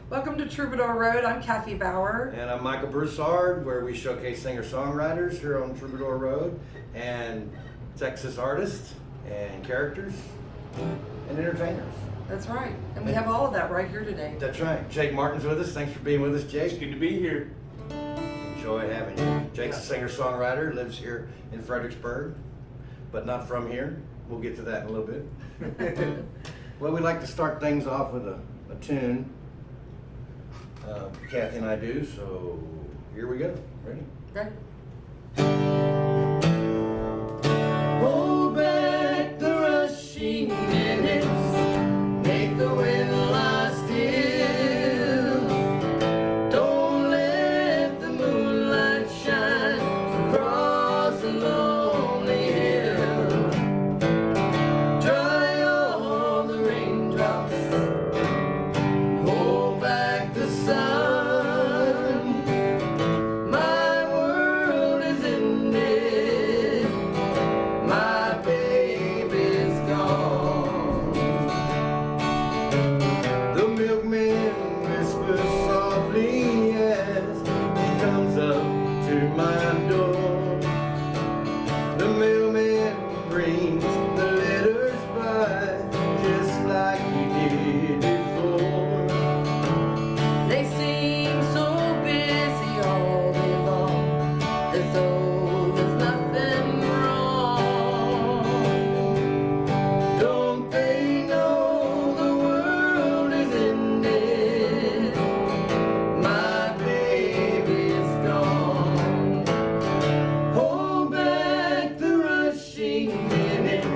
Welcome to Troubadour Road. I'm Kathy Bauer. And I'm Michael Broussard, where we showcase singer-songwriters here on Troubadour Road, and Texas artists, and characters, and entertainers. That's right. And we have all of that right here today. That's right. Jake Martin's with us. Thanks for being with us, Jake. It's good to be here. Enjoy having you. Jake's a singer-songwriter, lives here in Fredericksburg, but not from here. We'll get to that in a little bit. Well, we like to start things off with a tune. Kathy and I do, so here we go. Ready? Okay. Hold back the rushing minutes, make the wind lie still. Don't let the moonlight shine across the lonely hill. Dry all the raindrops, hold back the sun. My world is ended, my baby's gone. The milkman whispers softly as he comes up to my door. The mailman brings the letters by just like he did before. They seem so busy all day long, as though there's nothing wrong. Don't they know the world is ended? My baby's gone. Hold back the rushing minutes,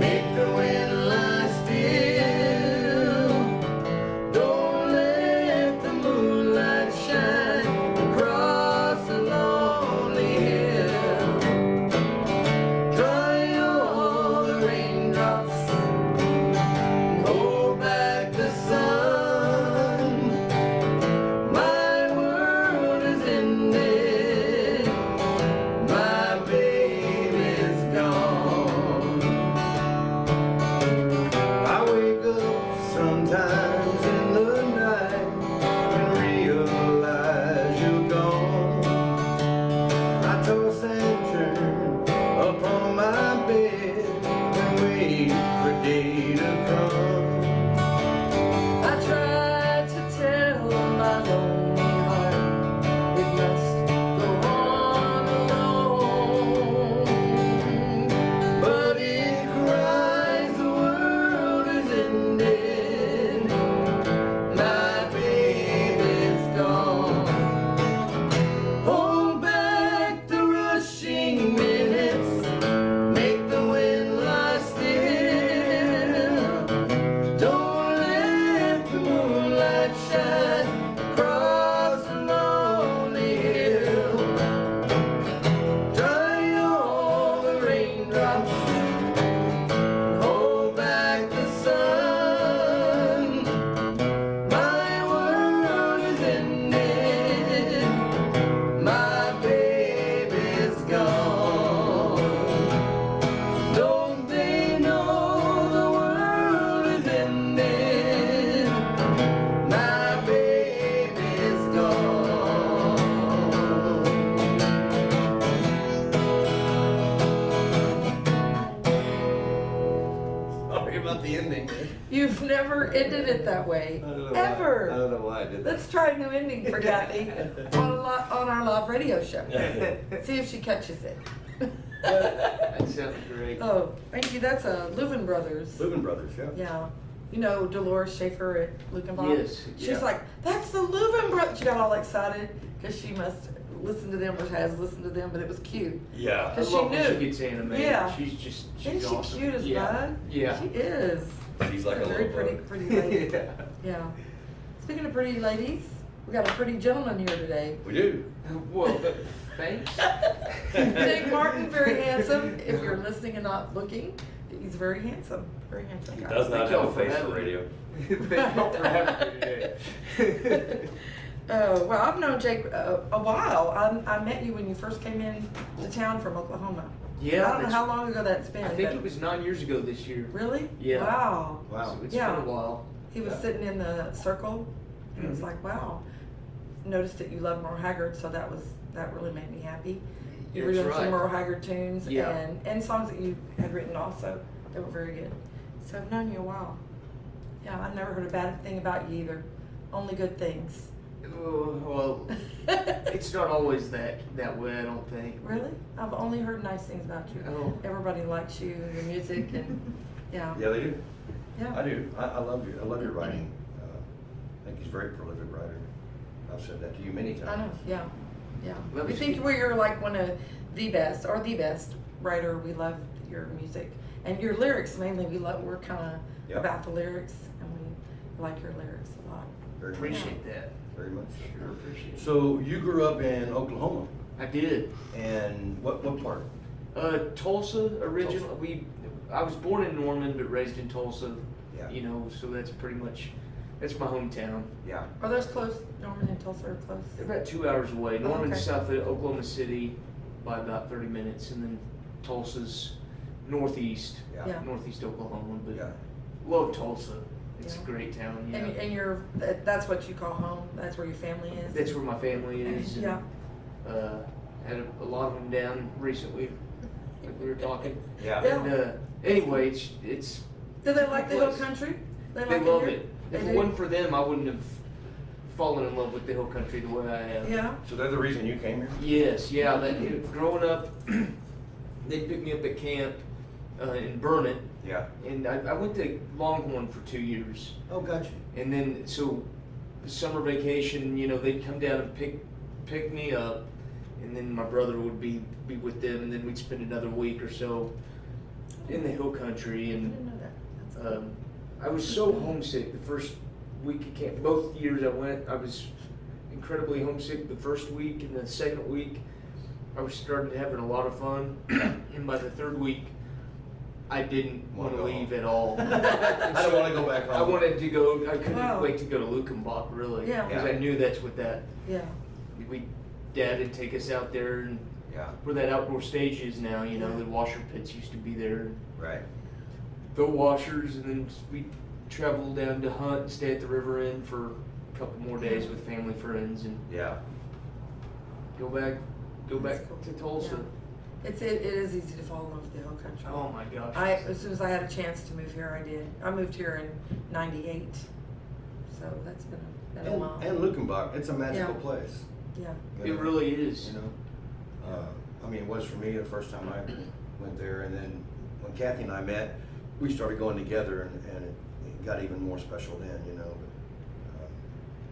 make the wind lie still. Don't let the moonlight shine across the lonely hill. Dry all the raindrops, hold back the sun. My world is ended, my baby's gone. I wake up sometimes in the night and realize you're gone. I toss and turn upon my bed and wait for day to come. I tried to tell my lonely heart it must go on alone, but it cries the world is ended, my baby's gone. Hold back the rushing minutes, make the wind lie still. Don't let the moonlight shine across the lonely hill. Dry all the raindrops, hold back the sun. My world is ended, my baby's gone. Don't they know the world is ended, my baby's gone. Sorry about the ending. You've never ended it that way. Ever. I don't know why I did that. Let's try a new ending for Kathy on our live radio show. See if she catches it. That sounds great. Oh, thank you. That's Leuven Brothers. Leuven Brothers, yeah. Yeah. You know Dolores Schaefer at Luke and Bob? Yes, She's yeah. like, that's the Leuven Brothers. She got all excited because she must listen to them or has listened to them, but it was cute. Yeah. I 'Cause love she when knew. she gets animated. Yeah. She's Isn't she awesome. cute as yeah. bud? Yeah. She is. She's like a very little pretty bug. lady. Yeah. Yeah. Speaking of pretty ladies, we got a pretty gentleman here today. We do. Well, thanks. Jake Martin, very handsome. If you're listening and not looking, he's very handsome. Very handsome He guy. does not Thank have y'all a for face for having me. radio. Thank y'all for having me today. Oh, well, I've known Jake a while. I met you when you first came in to town from Oklahoma. Yeah, I don't know it's- how long ago that's been. I think but- it was 9 years ago this year. Really? Yeah. Wow. Wow. So it's Yeah. been a while. He was Yeah. sitting in the circle And it was like, wow. Noticed that you love Merle Haggard, so that really made me happy. You were That's doing some right. Merle Haggard tunes Yeah. and songs that you had written also that were very good. So I've known you a while. Yeah, I've never heard a bad thing about you either. Only good things. Well, it's not always that way, I don't think. Really? I've only heard nice things about you. Oh. Everybody likes you, your music, and yeah. Yeah, they do. Yeah. I do. I love you. I love your writing. I think he's a very prolific writer. I've said that to you many times. I know, yeah, yeah. Love We is think good. you're like one of the best writer. We love your music and your lyrics mainly. We're kind of Yeah. about the lyrics, and we like your lyrics a lot. Very much. Appreciate that. Very much. Sure, appreciate it. So you grew up in Oklahoma, I did. and what part? Tulsa originally. I was born in Norman, but raised in Tulsa. Yeah. You know, so that's my hometown. Yeah. Are those close? Norman and Tulsa are close? They're about 2 hours away. Norman's okay. south of Oklahoma City by about 30 minutes, and then Tulsa's northeast, Yeah. northeast Oklahoma. But Yeah. love Tulsa. It's Yeah. a great town. Yeah. And that's what you call home? That's where your family is? That's where my family is. And, Yeah. Had a lot of them down recently, like we were talking. Yeah. Yeah. And anyway, it's Do they like the hill place. country? They like love here? it. They If do? it wasn't for them, I wouldn't have fallen in love with the hill country the way I have. Yeah. So they're the reason you came here? Yes, yeah. Growing up, they picked me up at camp in Burnett, Yeah. and I went to Longhorn for 2 years, Oh, gotcha. and then so the summer vacation, you know, they'd come down and pick me up, and then my brother would be with them, and then we'd spend another week or so in the hill country, I and didn't know that. That's cool. I was so homesick the first week of camp. Both years I went, I was incredibly homesick the first week, and the second week I was starting to having a lot of fun, and by the third week I didn't want to Wanna go leave home. at all. I don't want to go back I home. wanted to go. I couldn't Wow. wait to go to Lukenbach, really, Yeah. because Yeah. I knew that's what that. Yeah. Dad would take us out there, and Yeah. where that outdoor stage is now. You know, Yeah. the washer pits used to be there. Right. The washers, and then we travel down to hunt and stay at the river inn for a couple more days with family friends, and Yeah. go back That's cool. to Tulsa. Yeah. It is easy to fall in love with the hill country. Oh my gosh. As soon as I had a chance to move here, I did. I moved here in '98, so that's been a while. And Lukenbach, it's a magical Yeah. place. Yeah. You It know? really is. You know, I mean, it was for me the first time I went there, and then when Kathy and I met, we started going together, and it got even more special then, you know.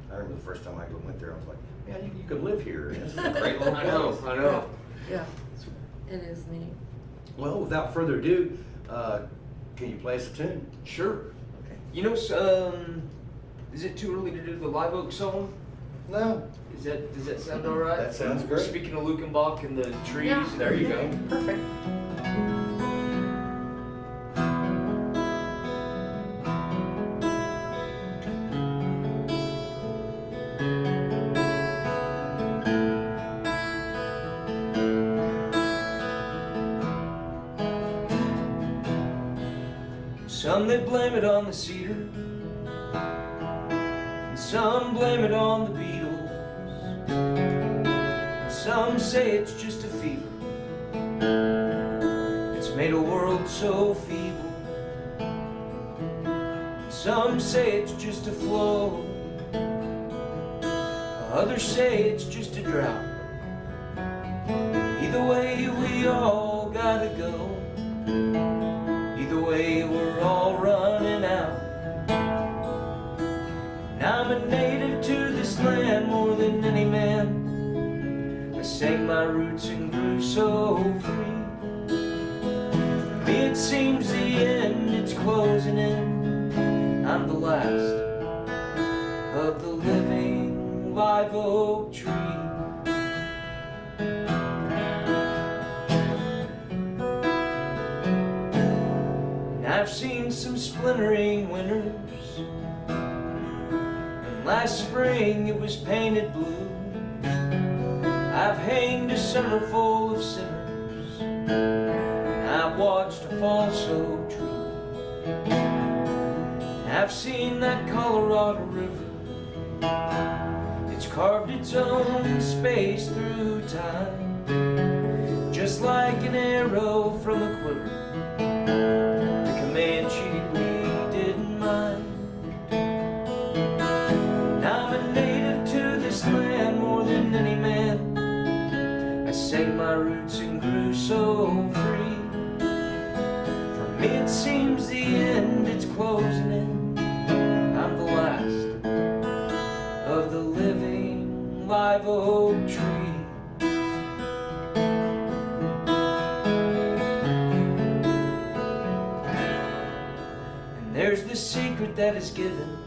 But, I remember the first time I went there, I was like, man, you could live here. This is a great little I know. place. I know. Yeah. It is neat. Well, without further ado, can you play us a tune? Sure. Okay. You know, is it too early to do the Live Oak song? No. Does that sound all right? That sounds great. Speaking of Lukenbach and the trees. Yeah. There you go. Perfect. Some they blame it on the cedar, and some blame it on the Beatles, and some say it's just a fever. It's made a world so feeble. Some say it's just a flow, others say it's just a drought. Either way, we all gotta go. Either way, we're all running out. And I'm a native to this land more than any man. I sang my roots and grew so free. To me it seems the end, it's closing in. I'm the last of the living live oak tree. I've seen some splintering winters, and last spring it was painted blue. I've hanged a summer full of sinners, and I've watched a fall so true. I've seen that Colorado River It's carved its own space through time, just like an arrow from a quiver. The Comanche we didn't mind. And I'm a native to this land more than any man. I sang my roots and grew so free. For me it seems the end, it's closing in. I'm the last of the living live oak tree. And there's the secret that is given.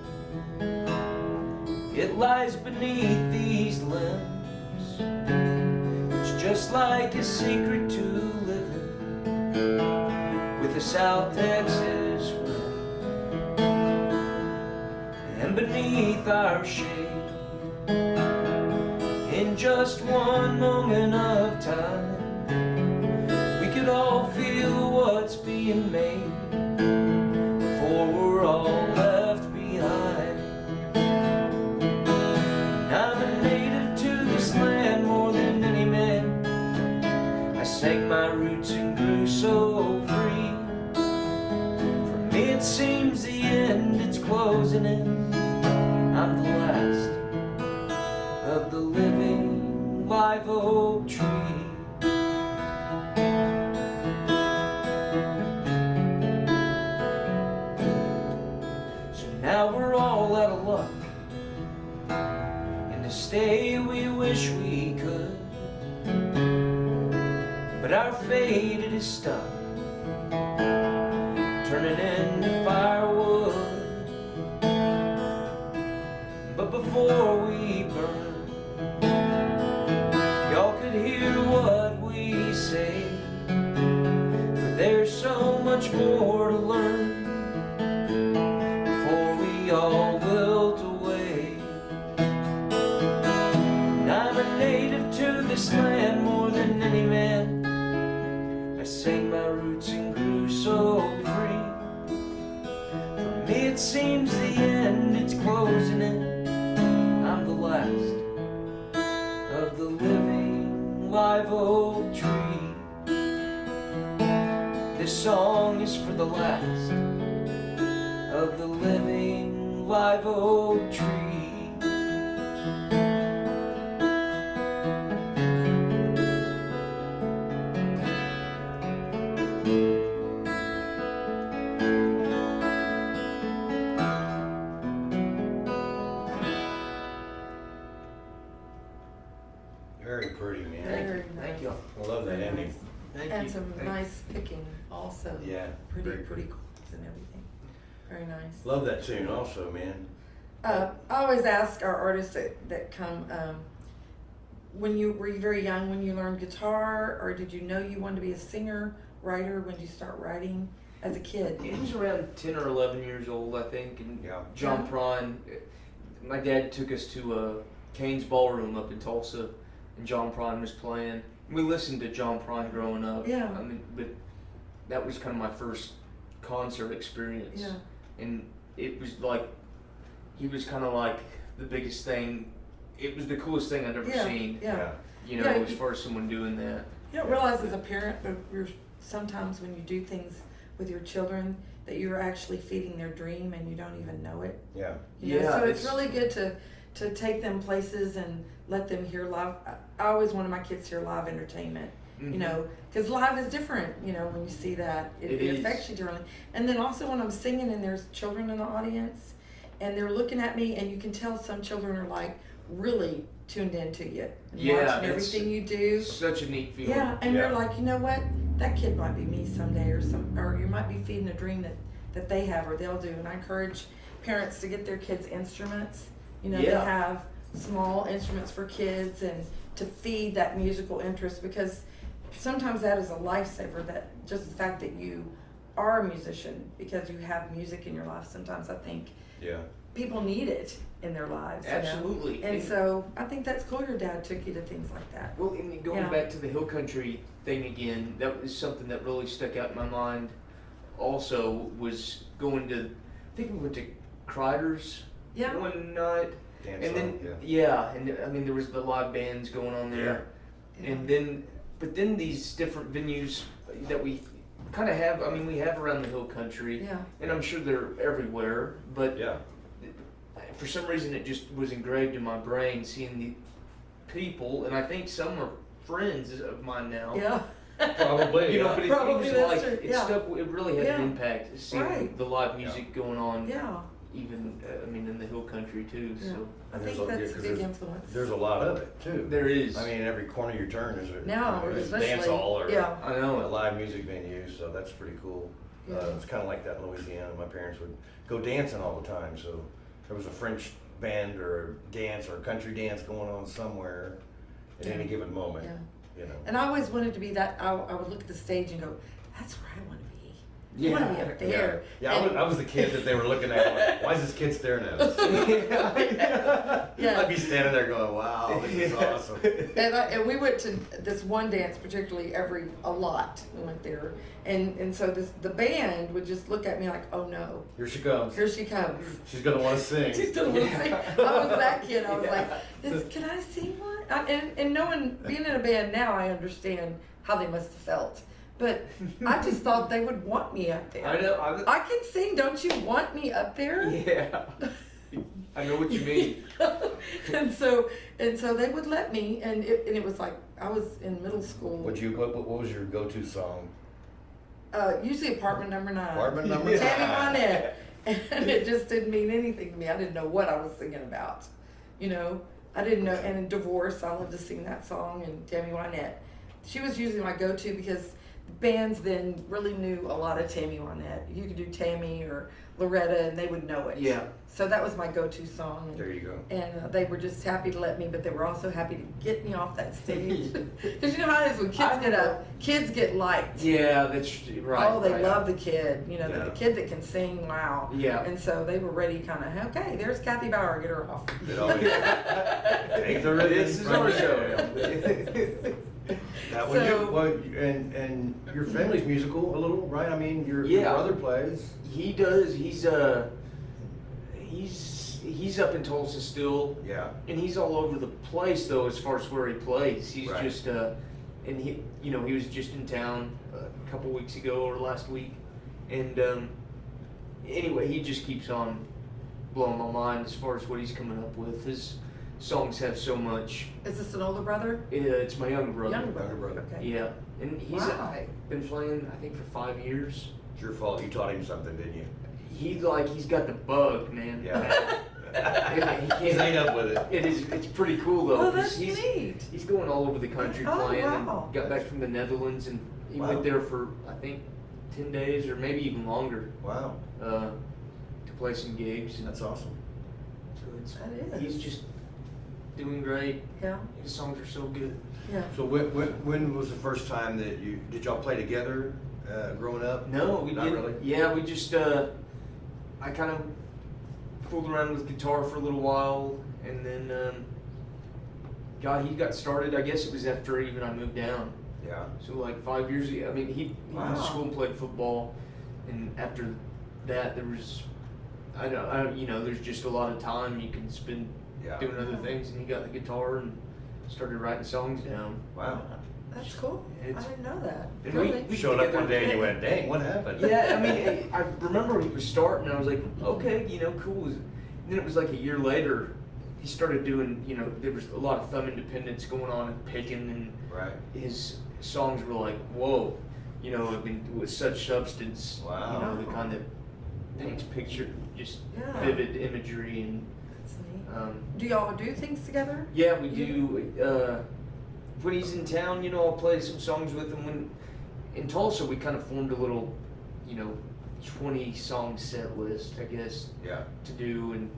It lies beneath these limbs. It's just like a secret to living with a South Texas wind. And beneath our shade, in just one moment of time, we could all feel what's being made before we're all left behind. And I'm a native to this land more than any man. I sang my roots and grew so free. For me it seems the end, it's closing in. I'm the last of the living live oak tree. So now we're all out of luck, and to stay we wish we could, but our fate it is stuck, turning into firewood. But before we burn, y'all could hear what we say, for there's so much more to learn before we all wilt away. And I'm a native to this land more than any man. I sang my roots and grew so free. For me it seems the end, it's closing in. I'm the last of the living live oak tree. This song is for the last of the living live oak tree. Very pretty, man. Very Thank nice. you. I love that ending. Thank And you. some Thank nice picking also. Yeah, Pretty, very pretty pretty. chords and everything. Very nice. Love that tune also, man. I always ask our artists that come, were you very young when you learned guitar, or did you know you wanted to be a singer, writer, when did you start writing as a kid? It was around 10 or 11 years old, I think, and Yeah. John Yeah. Prine, my dad took us to Kane's Ballroom up in Tulsa, and John Prine was playing. We listened to John Prine growing up. Yeah. I mean, but that was kind of my first concert experience. Yeah. And it was like, he was kind of like the biggest thing. It was the coolest thing I'd ever Yeah, seen. yeah. You know, Yeah, as far as someone doing that. You don't realize as a parent, but sometimes when you do things with your children, that you're actually feeding their dream and you don't even know it. Yeah. You know, Yeah, so it's it's- really good to take them places and let them hear live. I always wanted my kids to hear live entertainment, you Mhm. know, because live is different, you know, when you see that. It It is. affects you differently. And then also when I'm singing and there's children in the audience and they're looking at me, and you can tell some children are like really tuned into you and Yeah, watching it's- everything you do. Such a neat feeling. Yeah, and Yeah. you're like, you know what? That kid might be me someday, or you might be feeding a dream that they have or they'll do. And I encourage parents to get their kids instruments. You know, Yeah. they have small instruments for kids, and to feed that musical interest, because sometimes that is a lifesaver. That just the fact that you are a musician because you have music in your life. Sometimes I think Yeah. people need it in their lives. you know? Absolutely. And so I think that's cool. Your dad took you to things like that. Well, and going Yeah. back to the hill country thing again, that was something that really stuck out in my mind. Also, was going to, I think we went to Crider's Yeah. one night, Dance And then, song, and I mean, there was the live bands going on there. And then, but then these different venues that we kind of have, I mean, we have around the hill country. Yeah. And I'm sure they're everywhere, but yeah. for some reason it just was engraved in my brain seeing the people, and I think some are friends of mine now. Yeah. Probably. You know, but it Probably was that's like, true, it yeah. stuck, it really had an Yeah. impact seeing Right. the live music going on, Yeah. even, I mean, in the hill country too, Yeah. so. I And there's think a- that's a 'cause big there's- influence. There's a lot of it too. There is. I mean, every corner you turn is a Now, a especially. dance hall or Yeah. I a know. live music venue, so that's pretty cool. Yeah. It's kind of like that in Louisiana. My parents would go dancing all the time, so there was a French band or dance or country dance going on somewhere at Yeah. any given moment. Yeah. You know. And I always wanted to be that. I would look at the stage and go, "That's where I want to be. I want to be up there." Yeah, And- I was the kid that they were looking at. Like, why is this kid staring at us? Yeah. I'd be standing there going, "Wow, this is awesome." And we went to this one dance particularly a lot. We went there, and so the band would just look at me like, "Oh no, Here she comes. here she comes." She's gonna want to sing. She's gonna want to sing. I was that kid. I was Yeah. like, "Can I sing one?" And knowing being in a band now, I understand how they must have felt. But I just thought they would want me up there. I know, I can sing. Don't you want me up there? yeah. I know what you mean. and so they would let me, and it was like I was in middle school. What was your go-to song? Usually apartment number 9. Apartment number Tammy 9. Wynette. And it just didn't mean anything to me. I didn't know what I was singing about. You know, I didn't know. And in Divorce, I loved to sing that song. And Tammy Wynette, she was usually my go-to because bands then really knew a lot of Tammy Wynette. You could do Tammy or Loretta, and they would know it. Yeah. So that was my go-to song. There you go. And they were just happy to let me, but they were also happy to get me off that stage. Because you know how it is when kids get up, kids get liked. Yeah, that's right. Oh, they right. love the kid, you know, Yeah. the kid that can sing, wow. Yeah. And so they were ready kind of, okay, there's Kathy Bauer, get her off. It always take the ribbon This is from our the show. Now, when So- and your family's musical a little, right? I mean, your Yeah. brother plays. He does. He's up in Tulsa still, Yeah. and he's all over the place though as far as where he plays. He's Right. just and he was just in town a couple weeks ago or last week, and anyway, he just keeps on blowing my mind as far as what he's coming up with. His songs have so much. Is this an older brother? It's my younger brother. Younger brother. Younger brother. Okay. Yeah, and he's Wow. been playing I think for 5 years. It's your fault. You taught him something, didn't you? He's got the bug, man. Yeah. He He's can't. ate up with it. It's pretty cool though. Oh, 'cause that's neat. He's going all over the country Oh, playing. wow. And got back from the Netherlands, and he Wow. went there for I think 10 days or maybe even longer Wow, to play some gigs. And that's awesome. so That is. he's just doing great. Yeah, His songs are so good. yeah. So when was the first time that did y'all play together growing up? No, we Not didn't. really? Yeah, we just I kind of fooled around with guitar for a little while, and then he got started. I guess it was after even I moved down. Yeah. So like 5 years ago. I mean, he went to Wow. school and played football, and after that there was, I don't you know, there's just a lot of time you can spend Yeah. doing other things, and he got the guitar and started writing songs down. Wow. That's cool. I It's- didn't know that. and Really? we Showed up together- one day and you went, "Dang, what happened?" Yeah, I mean, I remember he was starting, and I was like, okay, you know, cool. And then it was like a year later, he started doing, you know, there was a lot of Thumb Independence going on and picking, and Right. his songs were like, whoa, you know, I mean, with such substance, Wow. you know, the kind that paints picture, just Yeah. vivid imagery, and That's neat. um, Do y'all do things together? yeah, we do. When he's in town, you know, I'll play some songs with him. When in Tulsa, we kind of formed a little, you know, 20-song set list, I guess, Yeah. to do, and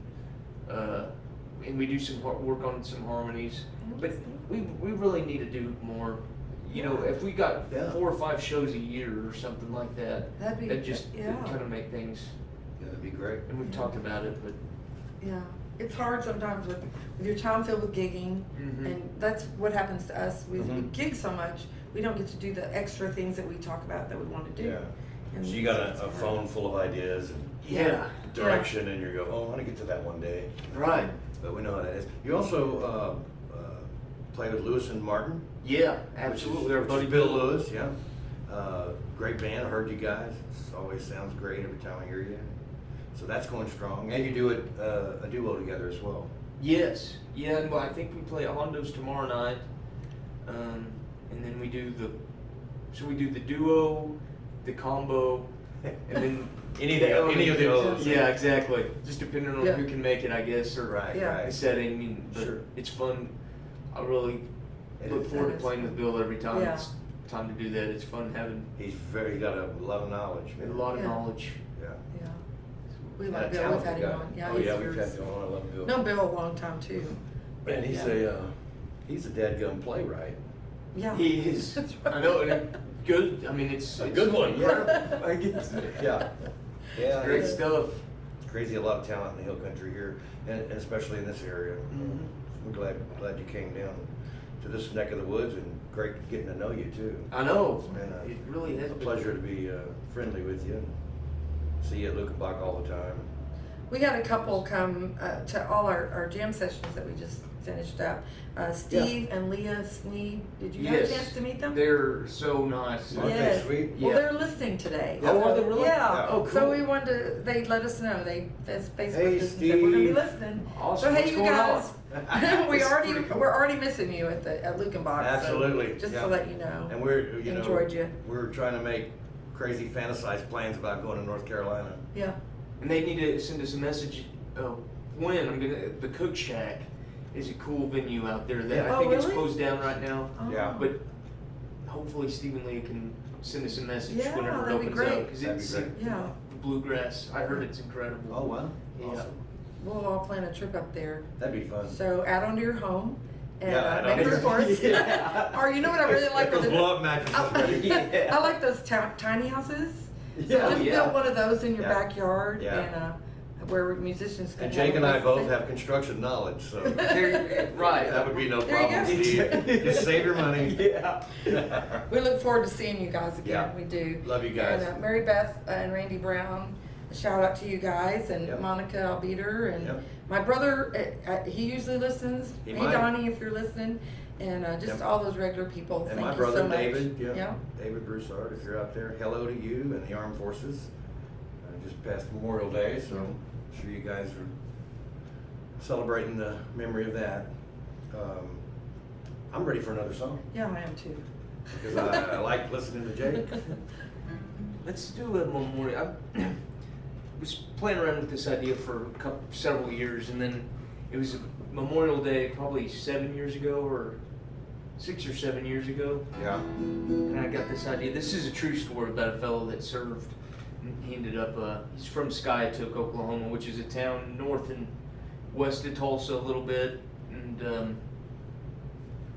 we do some work on some harmonies. But we really need to do more. You know, if we got Yeah. 4 or 5 shows a year or something like that, That'd be that kind of make things. Yeah, that'd be great. And we've talked about it, but Yeah, it's hard sometimes with your time filled with gigging, Mhm. and that's what happens to us. We Mhm. gig so much, we don't get to do the extra things that we talk about that we want to do. Yeah. And So you got it's a hard. phone full of ideas and yeah, direction, and you go, "Oh, I want to get to that one day." right. but we know how that is. You also play with Lewis and Martin. Yeah, absolutely. Our Which buddy is Bill Lewis, yeah. Great band. I heard you guys. It always sounds great every time I hear you. So that's going strong. And you do it a duo together as well. Yes. Yeah, and I think we play at Hondo's tomorrow night. And then we do the duo, the combo, and then Any of the O's. Yeah, exactly. Just depending on Yeah. who can make it, I guess, or Right, Yeah. right. the setting. And, but Sure. it's fun. I really It look is. forward That to is playing fun. with Bill every time Yeah. it's time to do that. It's fun having He got a lot of knowledge, a man. lot of Yeah. knowledge. Yeah. Yeah. We And a like Bill, we've talented had him guy. on. Yeah, Oh he's yeah, we've yours. had him on. I love Bill. Known Bill a long time too. And he's Yeah. he's a dadgum playwright. Yeah. He is. That's right. I know. And good. I mean, it's A good one, yeah. incredible. Like, it's Yeah. Yeah. great it's stuff. crazy, a lot of talent in the hill country here, and especially in this area. We're glad you came down to this neck of the woods, and great getting to know you too. I know. It's been It really has a been. pleasure to be friendly with you and see you at Lukenbach all the time. We had a couple come to all our jam sessions that we just finished up. Steve and Leah Sneed. Did you have Yes. a chance to meet them? They're so nice. Aren't Yes. they sweet? Well, Yeah. they're listening today. Oh, are they really? Yeah. Oh, So cool. we wanted to, they let us know. They Facebook Hey, us and said, we're gonna be Steve. listening. Awesome. So hey, What's you going guys, That's pretty cool. we're already missing you at Lukenbach. Absolutely, So just yeah. to let you know. And we're Enjoyed you. We're trying to make crazy fantasized plans about going to North Carolina. Yeah. And they need to send us a message. When I'm gonna the Cook Shack is a cool venue out there that Yeah. I think Oh, it's really? closed down right now. Oh. Yeah. But hopefully Stephen Lee can send us a message Yeah, whenever it that'd be opens great. up because That'd be it's great. Yeah. bluegrass. I heard it's incredible. Oh wow, Yeah. awesome. We'll all plan a trip up there. That'd be fun. So add onto your home and Yeah, add make onto room your- for us. Yeah. Or you know what I really like? Get those are the- blow-up mattresses ready. Yeah. I like those tiny houses. So Yeah. just Yeah. build one of those in your Yeah. backyard Yeah. and where musicians can. And Jake and I have a both place to have construction knowledge, so Right. that would be no There you problem, go. Steve. Just save your money. Yeah. sing. We look forward to seeing you guys again. Yeah. We do. Love you guys. And Mary Beth and Randy Brown. A shout out to you guys and Yep. Monica Albeater and Yep. my brother. He usually listens. He Hey might. Donnie, if you're listening, and just Yep. all those regular people. And Thank my you brother so much. David, Yeah. David Broussard, if you're out there, hello to you and the armed forces. Just past Memorial Day, so I'm sure you guys are celebrating the memory of that. I'm ready for another song Yeah, I am too. because I like listening to Jake. Let's do a memorial. I was playing around with this idea for several years, and then it was Memorial Day probably 7 years ago, or 6 or 7 years ago, Yeah. and I got this idea. This is a true story about a fellow that served. And he ended up, he's from Skiatook, Oklahoma, which is a town north and west of Tulsa a little bit. And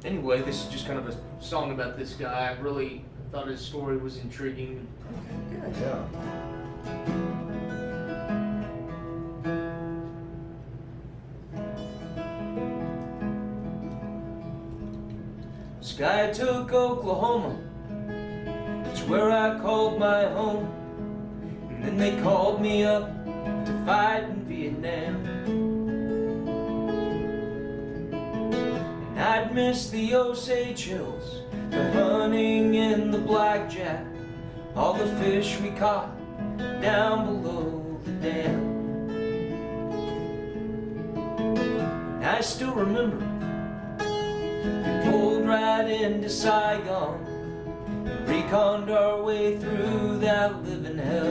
anyway, this is just kind of a song about this guy. I really thought his story was intriguing. Okay, good. Yeah. Skiatook, Oklahoma, it's where I called my home. And then they called me up to fight in Vietnam. And I'd miss the Osage Hills, the hunting and the blackjack, all the fish we caught down below the dam. And I still remember we pulled right into Saigon and reconned our way through that living hell.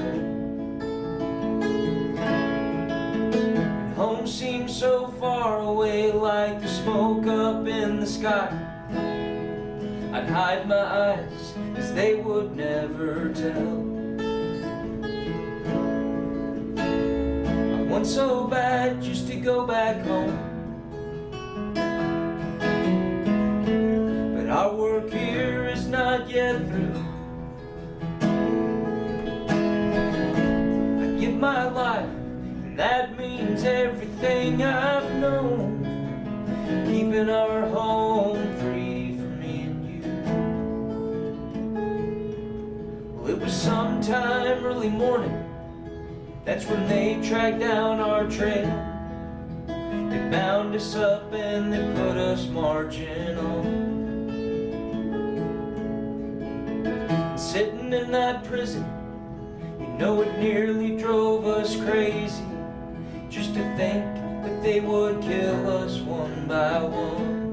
And home seemed so far away, like the smoke up in the sky. I'd hide my eyes as they would never tell. I want so bad just to go back home, but our work here is not yet through. I give my life, and that means everything I've known, keeping our home free for me and you. Well, it was sometime early morning, that's when they tracked down our trail. They bound round us up and they put us marching on. Sitting in that prison, you know it nearly drove us crazy, just to think that they would kill us one by one.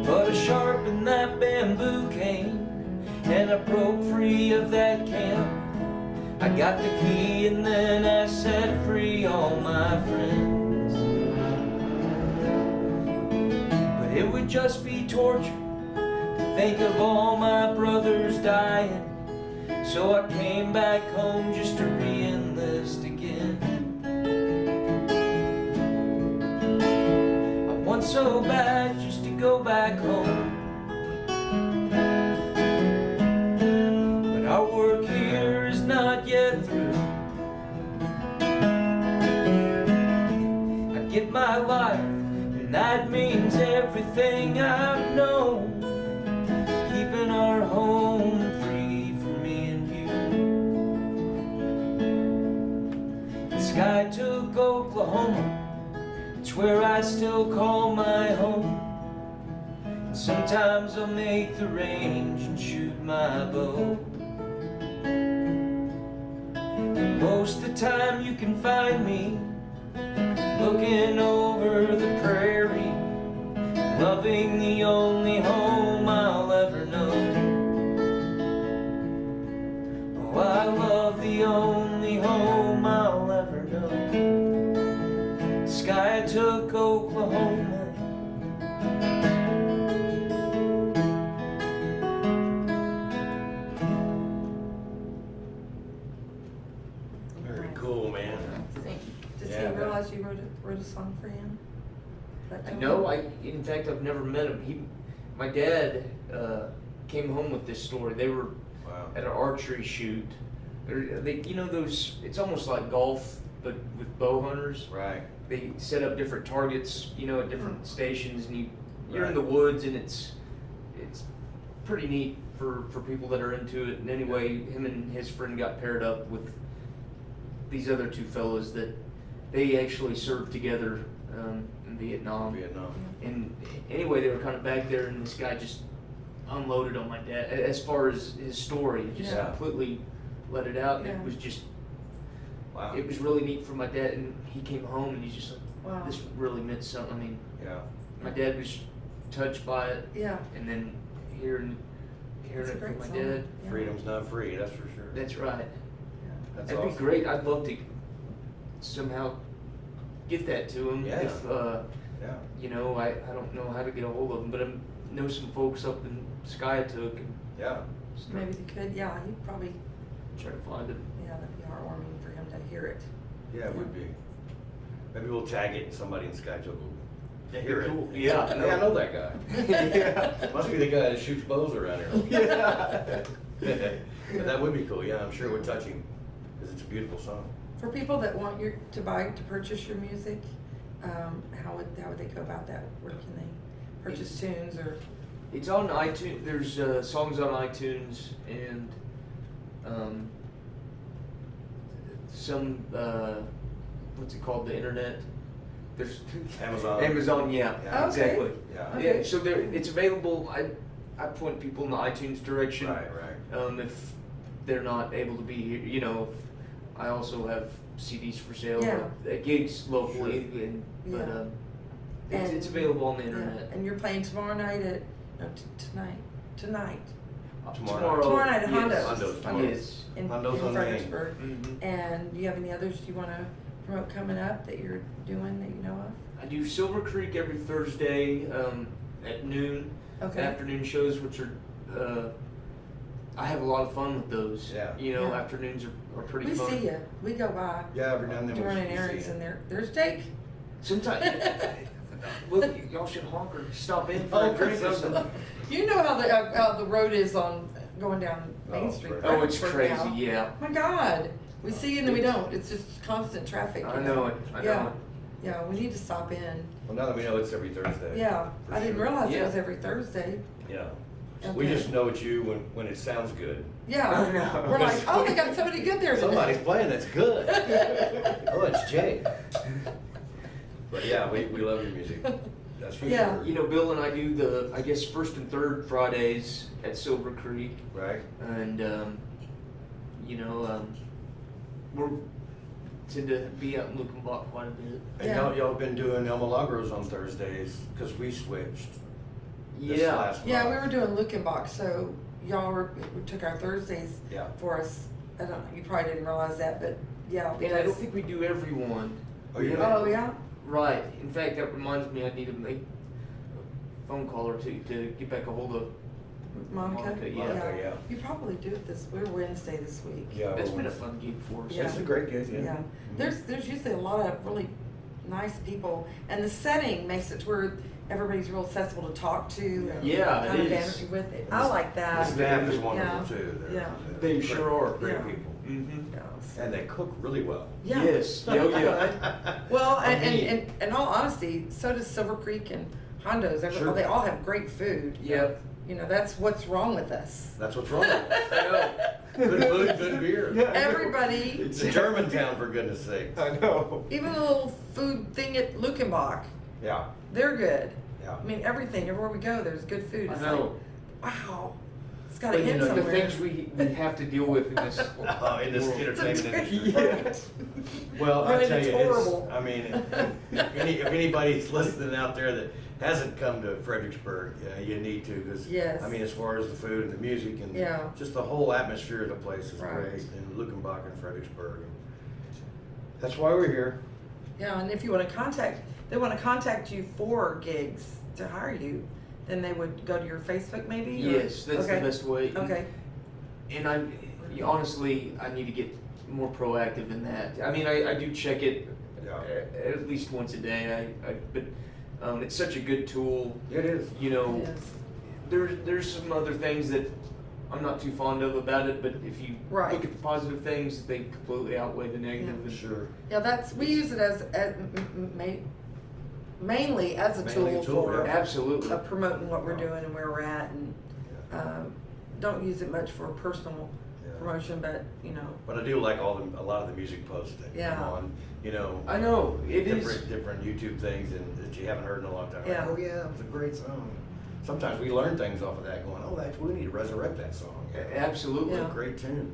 But I sharpened that bamboo cane and I broke free of that camp. I got the key and then I set free all my friends. But it would just be torture to think of all my brothers dying, so I came back home just to re-enlist again. I want so bad just to go back home, but our work here is not yet through. I give my life, and that means everything I've known, keeping our home free for me and you. The sky took Oklahoma, it's where I still call my home. And sometimes I'll make the range and shoot my bow. Most of the time you can find me looking over the prairie, loving the only home I'll ever know. Oh, I love the only home I'll ever know. Sky took Oklahoma. Very cool, man. Does Yeah, he realize you wrote a song for him? No, in fact, I've never met him. My dad came home with this story. They were Wow. at an archery shoot. You know those, it's almost like golf, but with bow hunters. Right. They set up different targets, you know, at different stations, and you're in Right. the woods, and it's pretty neat for people that are into it. And anyway, him and his friend got paired up with these other two fellows that they actually served together in Vietnam. And anyway, they were kind of back there, and this guy just unloaded on my dad as far as his story. He just Yeah. completely let it out, and Yeah. it was just, Wow. it was really neat for my dad. And he came home, and he's just like, Wow. this really meant something. I mean, Yeah. my dad was touched by it, Yeah. and then hearing It's a it great from my song. dad. Yeah. Freedom's not free, that's for sure. That's right. That's That'd awesome. be great. I'd love to somehow get that to him. Yeah. If Yeah. you know, I don't know how to get a hold of him, but I know some folks up in Skyatook, and Yeah. Maybe they could, yeah, he'd probably, try to find him. yeah, that'd be heartwarming for him to hear it. Yeah, it would be. Maybe we'll tag it and somebody in Skytook will hear it. Cool. Yeah. Hey, I know that guy. Yeah. Must be the guy that shoots bows around here. Yeah. But that would be cool, yeah, I'm sure it would touch him, because it's a beautiful song. For people that want to purchase your music, how would they go about that? Where can they purchase tunes or? It's on iTunes. There's songs on iTunes, and some what's it called? The internet. There's Amazon. Amazon, yeah, Okay. exactly. Yeah. Okay. Yeah, so it's available. I point people in the iTunes direction. Right, right. If they're not able to be here, you know. I also have CDs for sale Yeah. at gigs locally, Sure. and Yeah. but And- it's available on the Yeah. internet. And you're playing tomorrow night at, no, tonight, Tomorrow. Tomorrow night at yes. Hondo's. Hondo's tomorrow. Yes. in Hondo's on Main. Fredericksburg. Mhm. And do you have any others you wanna promote coming up that you're doing that you know of? I do Silver Creek every Thursday at noon. Okay. Afternoon shows, which are I have a lot of fun with those. Yeah. You know, Yeah. afternoons are pretty We fun. see you, we go by, Yeah, every now and then we running see errands it. and there's Jake. Sometimes. Well, y'all should honk or stop in for Oh, a drink or something. You know how the road is on, going down Main Oh, Street. right. Oh, it's Fredericksburg crazy. now. Yeah. My God, we see you and then we don't, it's just constant traffic. I know it. I know Yeah. it. Yeah, we need to stop in. Well, now that we know it's every Thursday. Yeah, for I didn't sure. realize it Yeah. was every Thursday. Yeah. We Okay. just know it's you when it sounds good. Yeah, I know. we're like, oh, they got somebody good there today. Somebody's playing that's good. Oh, it's Jake. But yeah, we love your music. That's for Yeah. sure. You know, Bill and I do the, I guess, first and third Fridays at Silver Creek, Right? and you know, we're tend to be out in Luckenbach quite a bit. And Yeah. y'all been doing El Milagros on Thursdays, because we switched this Yeah. last Yeah, we month. were doing Luckenbach, so we took our Thursdays Yeah. for us. I don't, you probably didn't realize that, but yeah. And I don't because- think we do everyone. Oh, you Oh, yeah? Right. In fact, that reminds me, I need to make a phone call or two to get back a hold of. Monica? Monica, yeah. Monica, yeah. You probably do it we're Wednesday this week. Yeah. It's well, been a fun gig for us. Yeah. It's a great gig, yeah. Yeah, there's usually a lot of really nice people, and the setting makes it to where everybody's real accessible to talk to. And Yeah, it kind of is. energy with it. I like The that. staff is Yeah. wonderful too. Yeah. They great- sure are. Great Yeah. people. Mm-hmm. Yeah. And they cook really well. Yeah. Yes. Oh, yeah. Well, I and, mean- and in all honesty, so does Silver Creek and Hondo's. Sure. They all have great food. Yeah. You know, that's what's wrong with us. That's what's wrong. I know. Good food, good beer. Yeah. Everybody, It's a Germantown, for goodness sake. I know. even the little food thing at Luckenbach, Yeah, they're good. yeah. I mean, everything, everywhere we go, there's good food. I It's know. like, wow, it's got to But you hit know, the somewhere. things we have to deal with in this In this world. entertainment industry. Yeah. Well, I Right, tell it's you, horrible. I mean, if anybody's listening out there that hasn't come to Fredericksburg, you need to, because Yes. I mean, as far as the food and the music and Yeah. just the whole atmosphere of the place is Right. great in Luckenbach and Fredericksburg. That's why we're here. Yeah, and if you want to they want to contact you for gigs to hire you, then they would go to your Facebook maybe? or- Yes, that's Okay. the best way. Okay, And honestly, I need to get more proactive in that. I mean, I do check it Yeah. at least once a day. But it's such a good tool. It is. You know, yes, there's some other things that I'm not too fond of about it, but if you Right. look at the positive things, they completely outweigh the negative. Yeah. And Sure. yeah, we use it as mainly as a Mainly a tool tool, for yeah. Absolutely. promoting what we're doing and where we're at, and Yeah. don't use it much for personal Yeah. promotion, but you know, But I do like a lot of the music posts that Yeah. come on, you know. I know, it is. different YouTube things and that you haven't heard in a long time. Yeah. Oh yeah, it's a great song. Sometimes we learn things off of that, going, oh, we need to resurrect that song. Absolutely. Yeah. Great tune.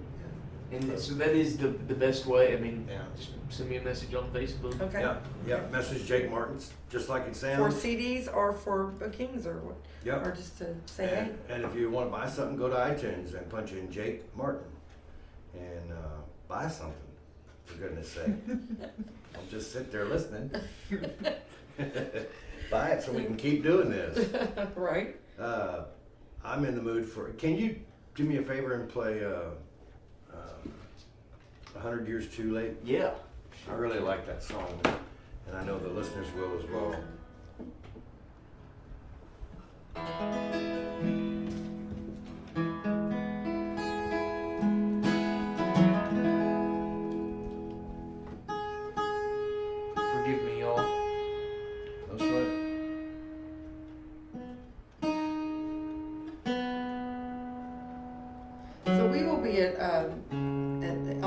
And so that is the best way. I mean, Yeah. just send me a message on Facebook. okay. Yeah, yeah. Message Jake Martins, just like it For sounds. CDs or for bookings or what? Yeah. Or just to say hey. And if you want to buy something, go to iTunes and punch in Jake Martin and buy something. For goodness sake, don't just sit there listening. Buy it so we can keep doing this. Right. I'm in the mood for. Can you do me a favor and play 100 Years Too Late? Yeah. I really like that song, and I know the listeners will as well. Forgive me, y'all. That's right. So we will be at on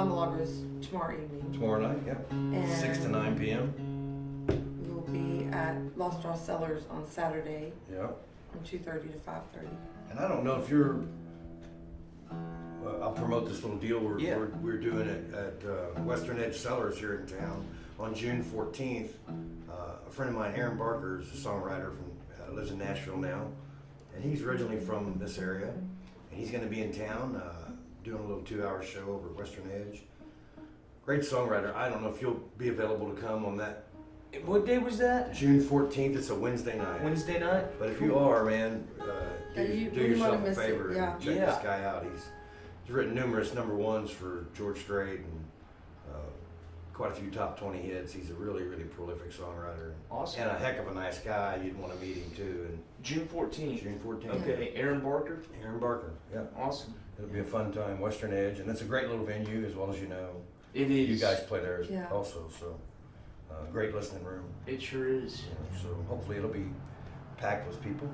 the Lagos tomorrow evening. Tomorrow night, yeah. And 6 to 9 p.m. We will be at Lost Draw Cellars on Saturday Yeah. from 2:30 to 5:30. And I don't know if you're. I'll promote this little deal Yeah. we're doing it at Western Edge Cellars here in town on June 14th. A friend of mine, Aaron Barker, is a songwriter from lives in Nashville now, and he's originally from this area, and he's going to be in town doing a little 2-hour show over at Western Edge. Great songwriter. I don't know if you'll be available to come on that What day was that? June 14th. It's a Wednesday night. Wednesday night? But if you are, man, Yeah, you do wouldn't wanna yourself a miss it, favor yeah. and check Yeah. this guy out. He's written numerous number ones for George Strait and quite a few top 20 hits. He's a really, really prolific songwriter. Awesome. And a heck of a nice guy. You'd want to meet him too. And June 14th. June 14th. Okay, Aaron Barker. Aaron Barker. Yeah. Awesome. It'll be a fun time. Western Edge. And it's a great little venue, as well as you know. It is. You guys play there Yeah. also. So great listening room. It sure is. So hopefully it'll be packed with people,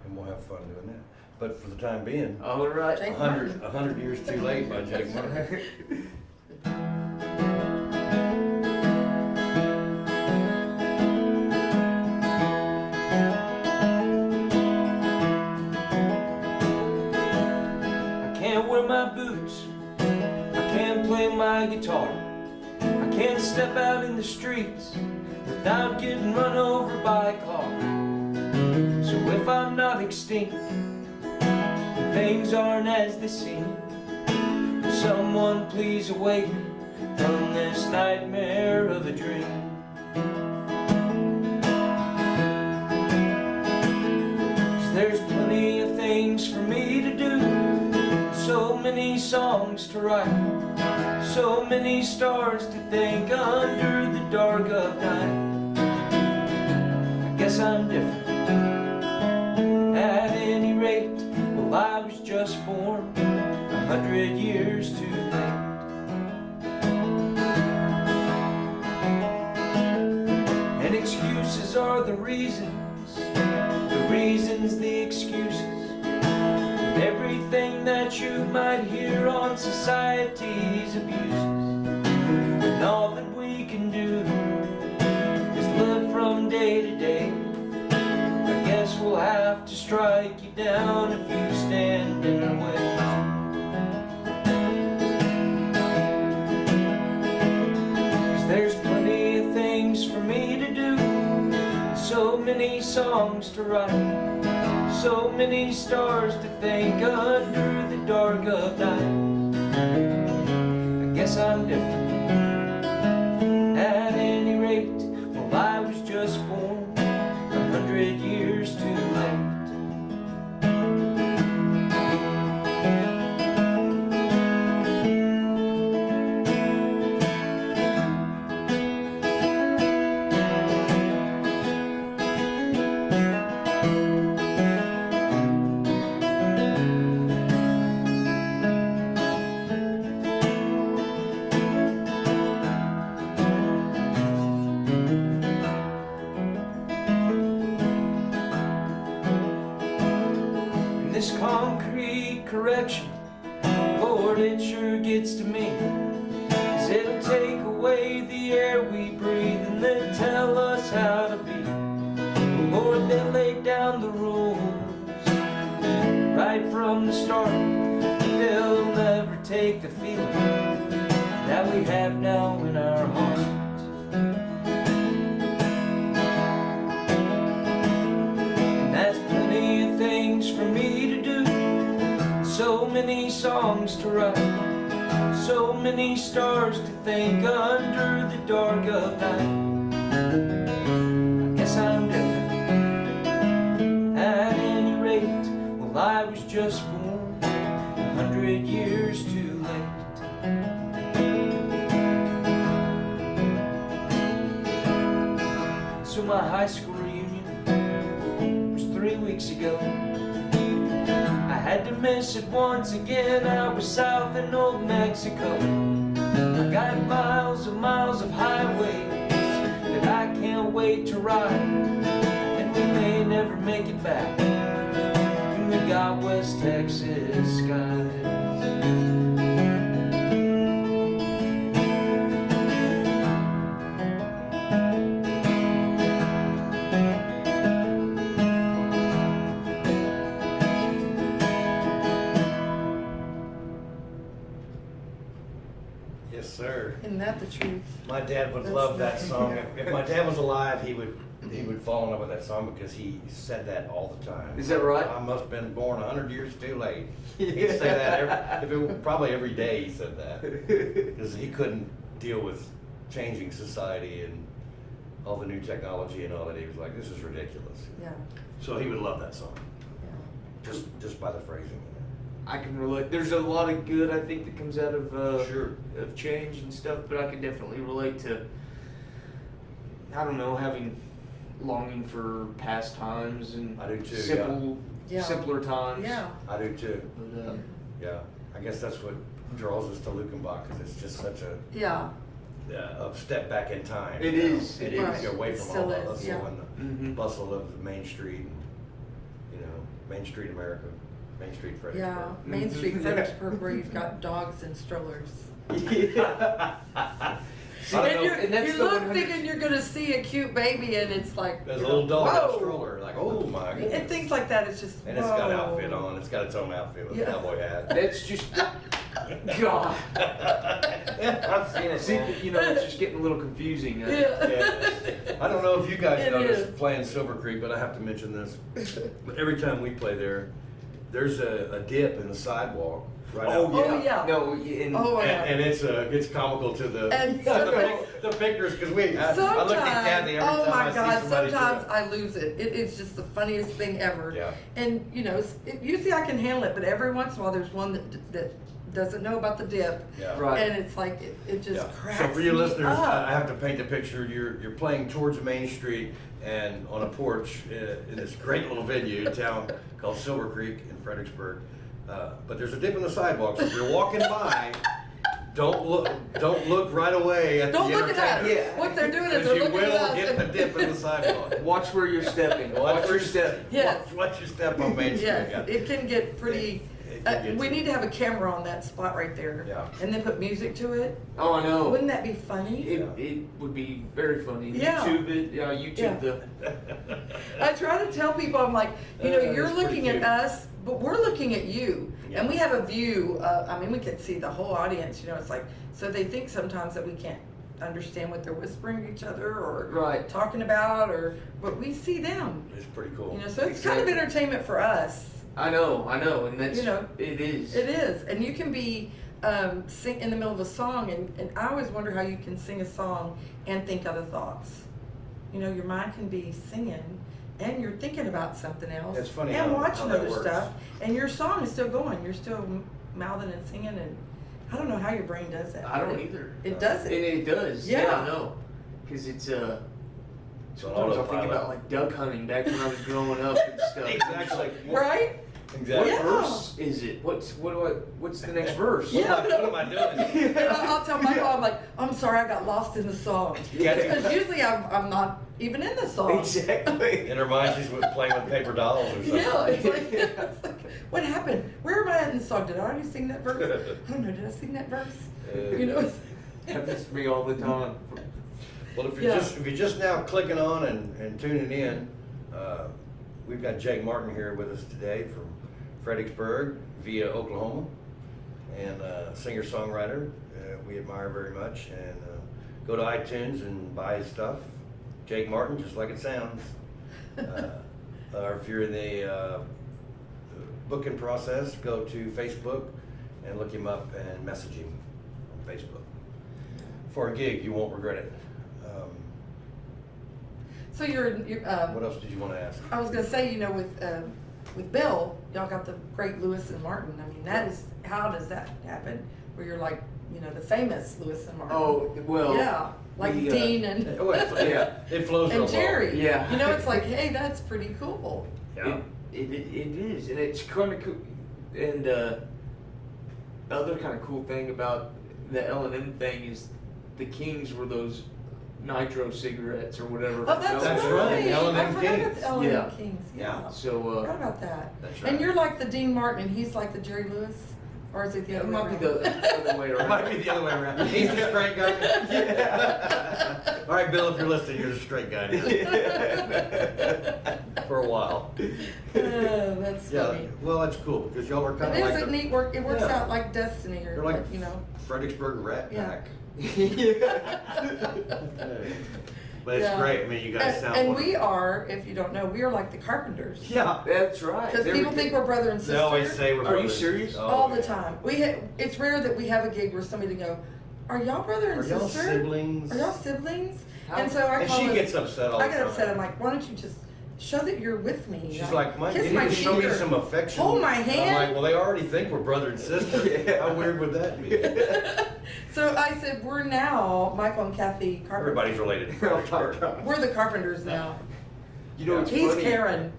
and we'll have fun doing that. But for the time being, All right. Jake 100 Years Too Late by Jake Martin. in the streets without getting run over by a car. So if I'm not extinct, things aren't as they seem. Someone please awake me from this nightmare of a dream. 'Cause there's plenty of things for me to do, so many songs to write, so many stars to thank under the dark of night. I guess I'm different. At any rate, well, I was just born 100 years too late. And excuses are the reasons, the excuses, and everything that you might hear on society's abuses. And all that we can do is live from day to day. I guess we'll have to strike you down if you stand in our way. 'Cause there's plenty of things for me to do, so many songs to write, so many stars to thank under the dark of night. I guess I'm different. At any rate, well, I was just born 100 years too late. This concrete correction, Lord, it sure gets to me. 'Cause it'll take away the air we breathe and then tell us how to be. Lord, they laid down the rules right from the start. They'll never take the feeling that we have now in our hearts. And that's plenty of things for me to do, so many songs to write, so many stars to thank under the dark of night. I guess I'm different. At any rate, well, I was just born 100 years too late. So my high school reunion was 3 weeks ago. I had to miss it once again. I was south in Old Mexico. I got miles of highways that I can't wait to ride, and we may never make it back. And we got West Texas skies. Yes, sir. Isn't that the truth? My dad would That's love that nothing. song. If my dad was alive, he would fall in love with that song because he said that all the time. Is that right? I must have been born 100 years too late. He'd say that probably every day he said that because he couldn't deal with changing society and all the new technology and all that. He was like, this is ridiculous. Yeah, So he would love that song yeah. just by the phrasing. I can relate. There's a lot of good I think that comes out of Sure. of change and stuff, but I can definitely relate to, I don't know, having longing for past times and I do too, Yeah. simpler times. Yeah. I do too. But, Yeah, I guess that's what draws us to Lukenbach because it's just such a step back in time. It you know? is, it You is. get away It from still all the is, hustle yeah. and the Mhm. bustle of Main Street, Main Street America, Main Street Fredericksburg. Yeah, Main Street Fredericksburg, where you've got dogs and strollers. Yeah. I don't know. And that's you the look 100 thinking you're gonna see a cute baby, and it's like There's a little dog in a whoa. stroller, like, oh my goodness. And things like that. It's just And it's got an whoa. outfit on. It's got its own outfit with Yeah. a cowboy hat. That's just God. I've seen it. See, man. you know, it's just getting a little confusing. Yeah. Yeah. I don't know if you guys It noticed is. playing Silver Creek, but I have to mention this. But every time we play there, there's a dip in the sidewalk right out. Oh, yeah. No, and Oh, yeah. And it's comical to the And the, sometimes- the pictures because I look at Kathy every oh time my I see God, somebody sometimes do it. I lose it. It is just the funniest thing ever. Yeah. And you know, usually I can handle it, but every once in a while there's one that doesn't know about the dip. Yeah. Right. And it's like it just Yeah. cracks So for you me listeners, up. I have to paint the picture. You're playing towards Main Street and on a porch in this great little venue in town called Silver Creek in Fredericksburg. But there's a dip in the sidewalk, so if you're walking by, don't look right away at Don't the look at us. entertainment. Yeah. What they're doing is Because they're you looking at will us. get the and- dip in the sidewalk. watch where you're stepping. Watch your step. Yes. Watch your step on Main Street. Yes, yeah. it can get pretty. It can get We to- need to have a camera on that spot right there. Yeah. And then put music to it. Oh, I know. Wouldn't that be funny? It would be very funny. Yeah. YouTube it. Yeah, YouTube Yeah. the. I try to tell people, I'm like, you know, you're That's pretty looking at cute. us, but we're looking at you. Yeah. And we have a view, I mean, we can see the whole audience, you know, it's like, so they think sometimes that we can't understand what they're whispering to each other or Right. talking about, but we see them, It's pretty cool. you know, so it's kind of Exactly. entertainment for us. I know, and that's You know, it is. It is, and you can be sing in the middle of a song, and I always wonder how you can sing a song and think other thoughts. You know, your mind can be singing, and you're thinking about something else. It's funny and how watching that other works. stuff, and your song is still going. You're still mouthing and singing, and I don't know how your brain does that. I don't but either. It does And it. it does. Yeah. I know. Because it's It's on sometimes I'll think autopilot. about like duck hunting back when I was growing up and stuff. Exactly. Right? Exactly. What Yeah. verse is it? What's the next verse? Yeah. What am I doing? And I'll tell my mom, like, I'm sorry, I got lost in the song. Yeah. Because usually I'm not even in the song. Exactly. In her mind, she's playing with paper dolls or something. Yeah, it's like, what happened? Where am I at in the song? Did I already sing that verse? I don't know, did I sing that verse? You know, it's- Happens to me all the time. Well, if you're Yeah. just now clicking on and tuning in, we've got Jake Martin here with us today from Fredericksburg via Oklahoma, and singer-songwriter we admire very much. And go to iTunes and buy his stuff. Jake Martin, just like it sounds. Or if you're in the booking process, go to Facebook and look him up and message him on Facebook. For a gig, you won't regret it. so you're What else did you want to ask? I was gonna say, you know, with Bill, y'all got the great Lewis and Martin. I mean, that is, how does that happen? Where you're like, you know, the famous Lewis and Martin. Oh well. yeah, like we, Dean and Oh, Yeah. it flows real and Jerry. Yeah. You know, it's like, hey, that's pretty cool. well. Yeah. It is, and it's kind of cool. And the other kind of cool thing about the L&M thing is the Kings were those nitro cigarettes or whatever. Oh, that's, That's right. right, L&M I forgot about Kings. the L&M Yeah. Kings. Yeah. Yeah. So Forgot about that. That's And right. you're like the Dean Martin, and he's like the Jerry Lewis, or is it the it other way might be around? the other way It around. might be the other way around. He's the straight guy. All right, Bill, if you're listening, you're the straight guy now. For a while. That's Yeah, funny. well, that's cool because y'all are kind It of is like a neat work. It works Yeah. out like destiny, or They're like like, you know. Fredericksburg Rat Yeah. Pack. Yeah. But it's Yeah. great. I mean, you guys And, sound and wonderful. we are, if you don't know, we are like the Carpenters. Yeah. That's right. Because There people we think go. we're brother and sister. They always say we're Are you brothers. serious? Oh, all the yeah. time. It's rare that we have a gig where somebody go, "Are y'all brother and Are y'all sister? siblings? Are y'all siblings?" How- And so I And call she us- gets upset all the I time. get upset. I'm like, "Why don't you just show that you're with me?" She's like, kiss you my need to show me cheek or- some affection. Hold my And hand. I'm like, well, they already think we're brother and sister. Yeah. How weird would that be? So I said, "We're now Michael and Kathy Carpenter. Everybody's related. to Oh my Fredericksburg. God. We're the Carpenters now." You know what's He's funny? Karen.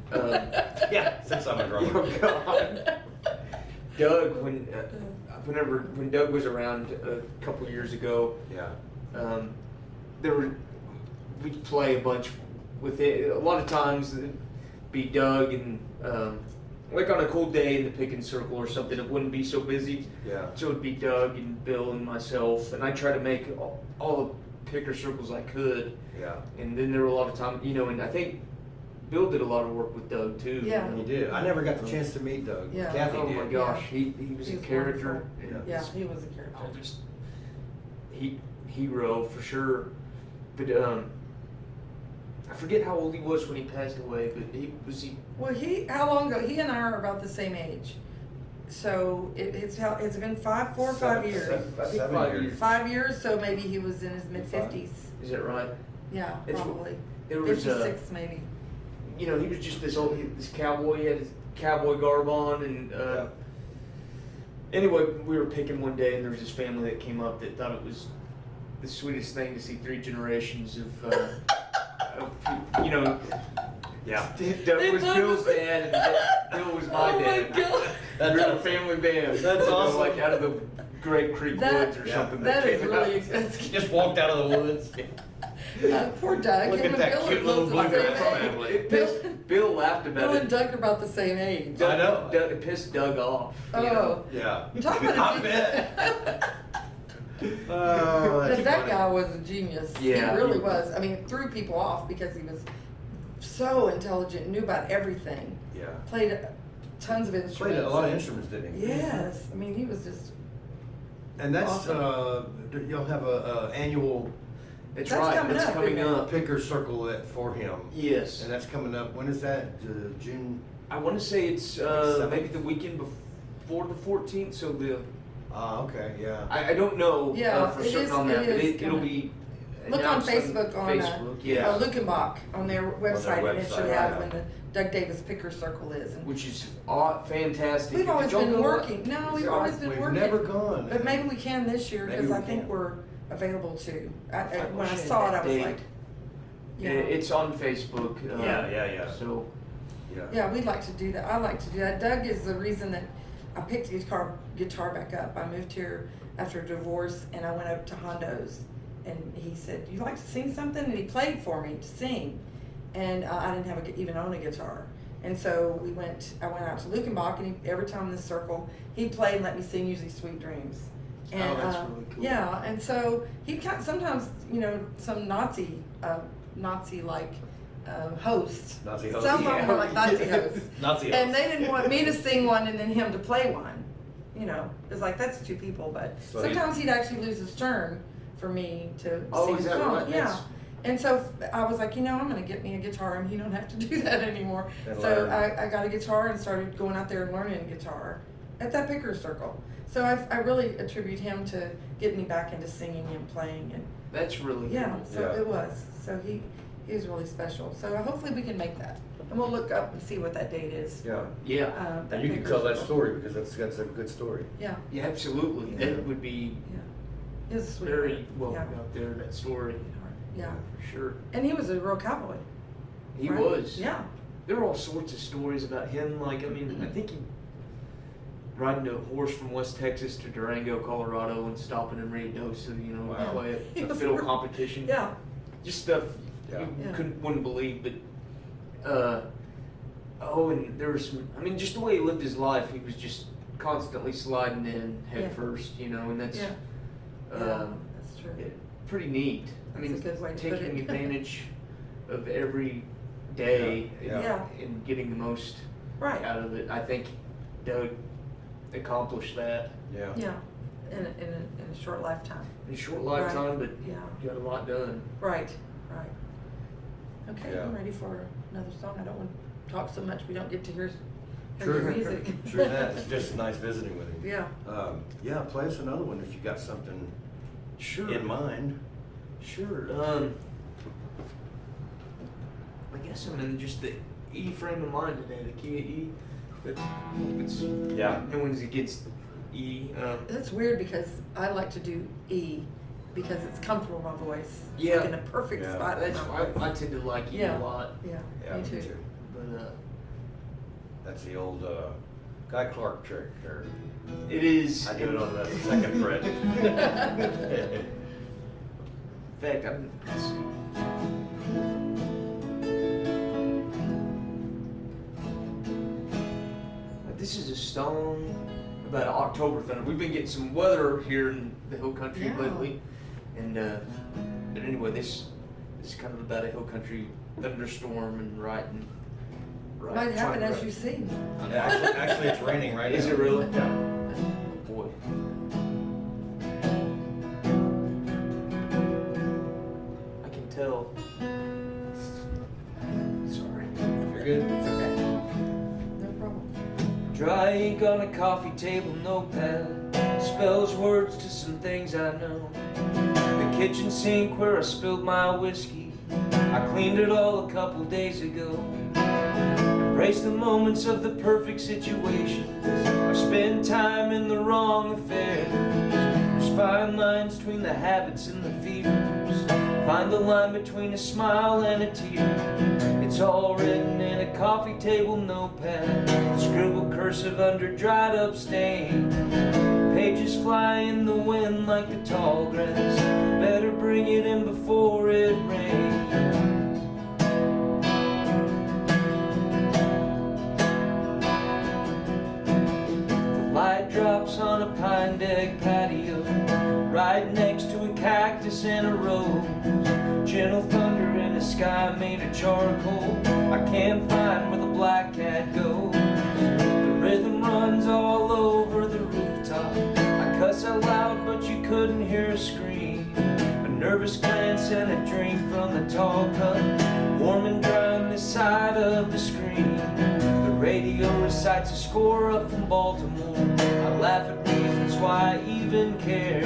Yeah, since I'm a drummer. Oh God. Doug, when Doug was around a couple years ago, Yeah. we'd play a bunch with it. A lot of times it'd be Doug and like on a cool day in the picking circle or something, it wouldn't be so busy. Yeah. So it'd be Doug and Bill and myself, and I try to make all the picker circles I could. Yeah. And then there were a lot of times, you know, and I think Bill did a lot of work with Doug too. Yeah. you know. He did. I never got the chance to meet Doug. Yeah. Kathy Oh did. my gosh, he was He a was character. wonderful. and Yeah, just- he was a character. I'll just hero for sure. But I forget how old he was when he passed away. But he Well, how long ago? He and I are about the same age. So it's been 4 or 5 years. I think 7 5 years. years. 5 years, so maybe he was in his mid-50s. Is that right? Yeah, It's- probably. There was 56 maybe. you know, he was just this cowboy. He had his cowboy garb on, and anyway, we were picking one day, and there was this family that came up that thought it was the sweetest thing to see 3 generations of you know. Yeah. Doug was Bill's dad, and Bill was my Oh my dad. God. That's We were a awesome. family band. That's You know, awesome. like out of the Great Creek That- Woods or yeah, something. That is came really out. expensive. Just walked out of the woods. Poor Doug. Look Him at and that Bill are cute little close to the bluegrass same age. family. It Bill, pissed, Bill laughed about Bill it. and Doug are about the same age. I know. It pissed Doug off. you know. Oh. Yeah. Talk about I a bet. Oh, that's But that funny. guy was a genius. Yeah, he really he- was. I mean, threw people off because he was so intelligent, knew about everything, Yeah. played tons of instruments. Played a lot of instruments, didn't he? Yes, I mean he was just. And that's Awesome. you'll have a annual That's That's right. coming That's up, coming isn't it? up. picker circle for him. Yes. And that's coming up. When is that? June. I want to say it's Like maybe the weekend before the 14th. So Okay. Yeah. I don't know Yeah, for it certain is- on that, it but is it'll coming. be. Look on announced Facebook on Facebook, yeah. Lukenbach on their website, and it should website, have yeah. when the Doug Davis Picker Circle is. And Which is fantastic. we've always Did y'all been go working. up? No, we've Is it always right? been We've working. never gone. But maybe we can this year Maybe because we I think can. we're available to. I When wish I I saw it, had I was that like, date. yeah. It's on Facebook. Yeah. So Yeah. Yeah, we'd like to do that. I like to do that. Doug is the reason that I picked guitar back up. I moved here after a divorce, and I went up to Hondo's, and he said, "You like to sing something?" And he played for me to sing, and I didn't have even own a guitar. And so I went out to Lukenbach, and every time in the circle, he played and let me sing usually Sweet Dreams. And, that's really cool. Yeah, and so he sometimes, some Nazi-like host. Nazi host. Some of them were like Nazi hosts. Nazi And host. they didn't want me to sing one and then him to play one. It's like, that's 2 people, but So sometimes he'd actually lose his turn for me to Oh, sing is a that song. right? Yeah. That's- And so I was like, I'm going to get me a guitar, and you don't have to do that anymore. And So learn. I got a guitar and started going out there and learning guitar at that picker circle. So I really attribute him to getting me back into singing and playing, and that's really yeah, cool. so Yeah. it was. So he was really special. So hopefully we can make that, and we'll look up and see what that date is. Yeah. Yeah. That And you can picker tell that circle. story because that's a good story. Yeah, Yeah, absolutely. Yeah. That would be yeah. It was sweet. very well Yeah. out there, that story, Yeah, for sure. and he was a real cowboy. He right? was. Yeah. There were all sorts of stories about him. Like, I think he riding a horse from West Texas to Durango, Colorado, and stopping in Ruidoso, Wow. to play He a was fiddle real- competition. Yeah. Just stuff Yeah. you Yeah. wouldn't believe. But and there was some. I mean, just the way he lived his life, he was just constantly sliding in head Yeah. first, and that's Yeah. That's true. pretty neat. I That's mean, a good way to put taking it. advantage of every day Yeah. Yeah. and getting the most Right. out of it. I think Doug accomplished that Yeah. In a short lifetime. in a short lifetime, but Yeah. got a lot done. Right. Right. Okay, Yeah. I'm ready for another song. I don't want to talk so much we don't get to hear Sure. your music. Sure that. It's just nice visiting with him. Yeah. Yeah, play us another one if you got something Sure. in mind. Sure. I guess I'm in just the E frame of mind today, the key of E. It's Yeah. no one's against E. That's weird because I like to do E because it's comfortable in my voice. It's Yeah. like in a perfect Yeah. spot. in That's my voice. I tend to like E Yeah. a lot, Yeah, Yeah, me too. but That's the old Guy Clark trick. Or it is. I do it on the second fret. In fact, let's see. This is a song about October thunder. We've been getting some weather here in the hill country Yeah. lately, and it anyway, this is kind of about a hill country thunderstorm and writing. Might happen as you sing. Actually, it's raining right now. Is it really? Yeah. Oh, boy. I can tell. Sorry. You're good? It's okay. No problem. Dry ink on a coffee table notepad spells words to some things I know. The kitchen sink where I spilled my whiskey, I cleaned it all a couple days ago. Embrace the moments of the perfect situations. I've spent time in the wrong affairs. There's fine lines between the habits and the fears. Find the line between a smile and a tear. It's all written in a coffee table notepad, scribbled cursive under dried up stain. Pages fly in the wind like the tall grass. Better bring it in before it rains. Light drops on a pine deck patio, right next to a cactus and a rose. Gentle thunder in a sky made of charcoal. I can't find where the black cat goes. The rhythm runs all over the rooftop. I cuss out loud, but you couldn't hear a scream. A nervous glance and a drink from the tall cup, warm and dry on this side of the screen. The radio recites a score up from Baltimore. I laugh at reasons why I even care.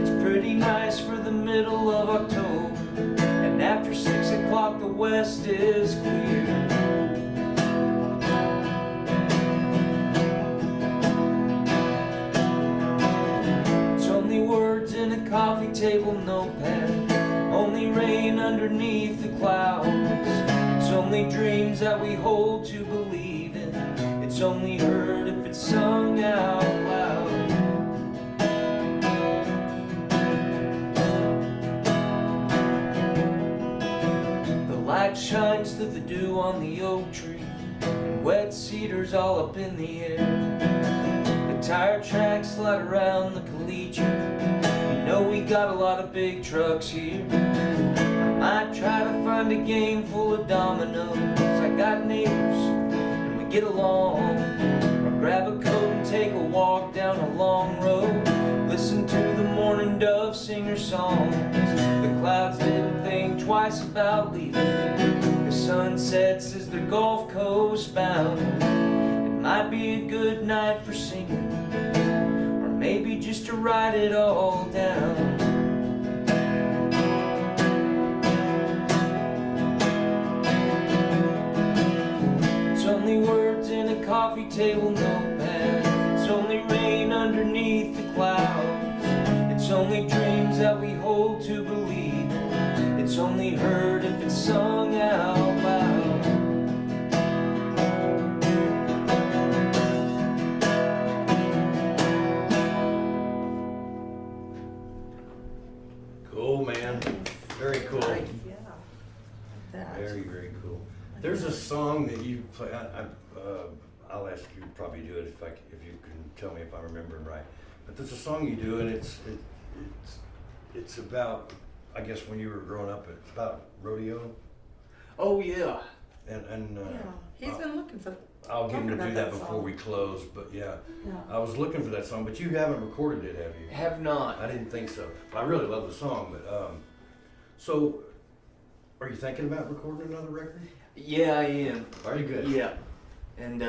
It's pretty nice for the middle of October, and after 6 o'clock the west is clear. It's only words in a coffee table notepad, only rain underneath the clouds. It's only dreams that we hold to believe in. It's only heard if it's sung out loud. The light shines through the dew on the oak tree, and wet cedars all up in the air. The tire tracks slide around the collegiate. You know we got a lot of big trucks here. I try to find a game full of dominoes. I got neighbors and we get along. Or grab a coat and take a walk down a long road. Listen to the morning dove sing her songs. The clouds didn't think twice about leaving. The sun sets as they're Gulf Coast bound. It might be a good night for singing, or maybe just to write it all down. Only words in a coffee table notepad. It's only rain underneath the clouds. It's only dreams that we hold to believe. It's only heard if it's sung out loud. Cool, man. Very cool. Nice, yeah. That. Very, very cool. There's a song that you play. I'll ask you to probably do it if you can tell me if I'm remembering right. But there's a song you do, and it's about, I guess when you were growing up, it's about rodeo. Oh yeah. And Yeah, he's been looking for. I'll get him to talking do about that before song. we close. But yeah, Yeah. I was looking for that song, but you haven't recorded it, have you? Have not. I didn't think so. I really love the song, but so are you thinking about recording another record? Yeah, I am. Are you good? Yeah. And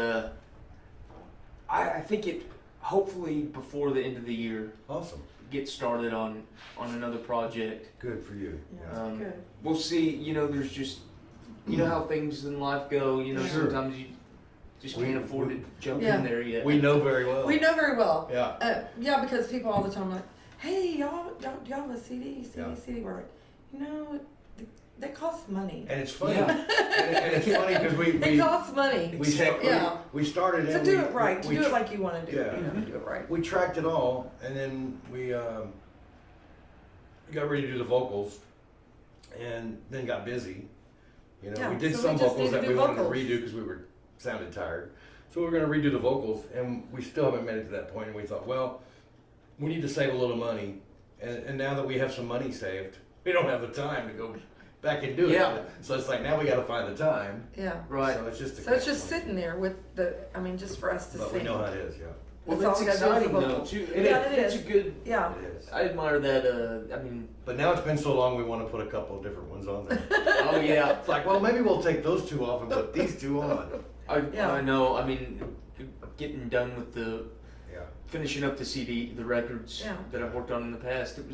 I think it hopefully before the end of the year Awesome. get started on another project. Good for you. Yeah, good. We'll see. You know, there's just how things in life go. You know, Sure. Sometimes you just We- can't afford to jump Yeah. in there yet. We know very well. We know very well. Yeah. Yeah, because people all the time are like, hey, y'all have a CD? Yeah. We're like, that costs money. And it's funny. Yeah. and it's funny because It costs money. we Exactly. Yeah. we started So and do we- it right. we Do it tr- like you want to do it. Yeah. Do it right. We tracked it all, and then we got ready to do the vocals, and then got busy. You know, Yeah, we did so some we just vocals need to that do we wanted to vocals. redo because we were sounded tired. So we were going to redo the vocals, and we still haven't made it to that point. And we thought, well, we need to save a little money, and now that we have some money saved, we don't have the time to go back and do it. Yeah. So it's like now we got to find the time. Yeah. Right. So it's just a So it's just catch-22. sitting there with the, I mean, just for us to But see. we know how it is, yeah. Well, That's that's all we gotta do is exciting the though vocal. too. Yeah, it It's is. a good. Yeah. It is. I admire that. I mean, But now it's been so long, we want to put a couple of different ones on there. oh yeah. It's like, well, maybe we'll take those two off and put these two on. Yeah. I know. I mean, getting done with the Yeah. finishing up the CD, the records Yeah. that I've worked on in the past. It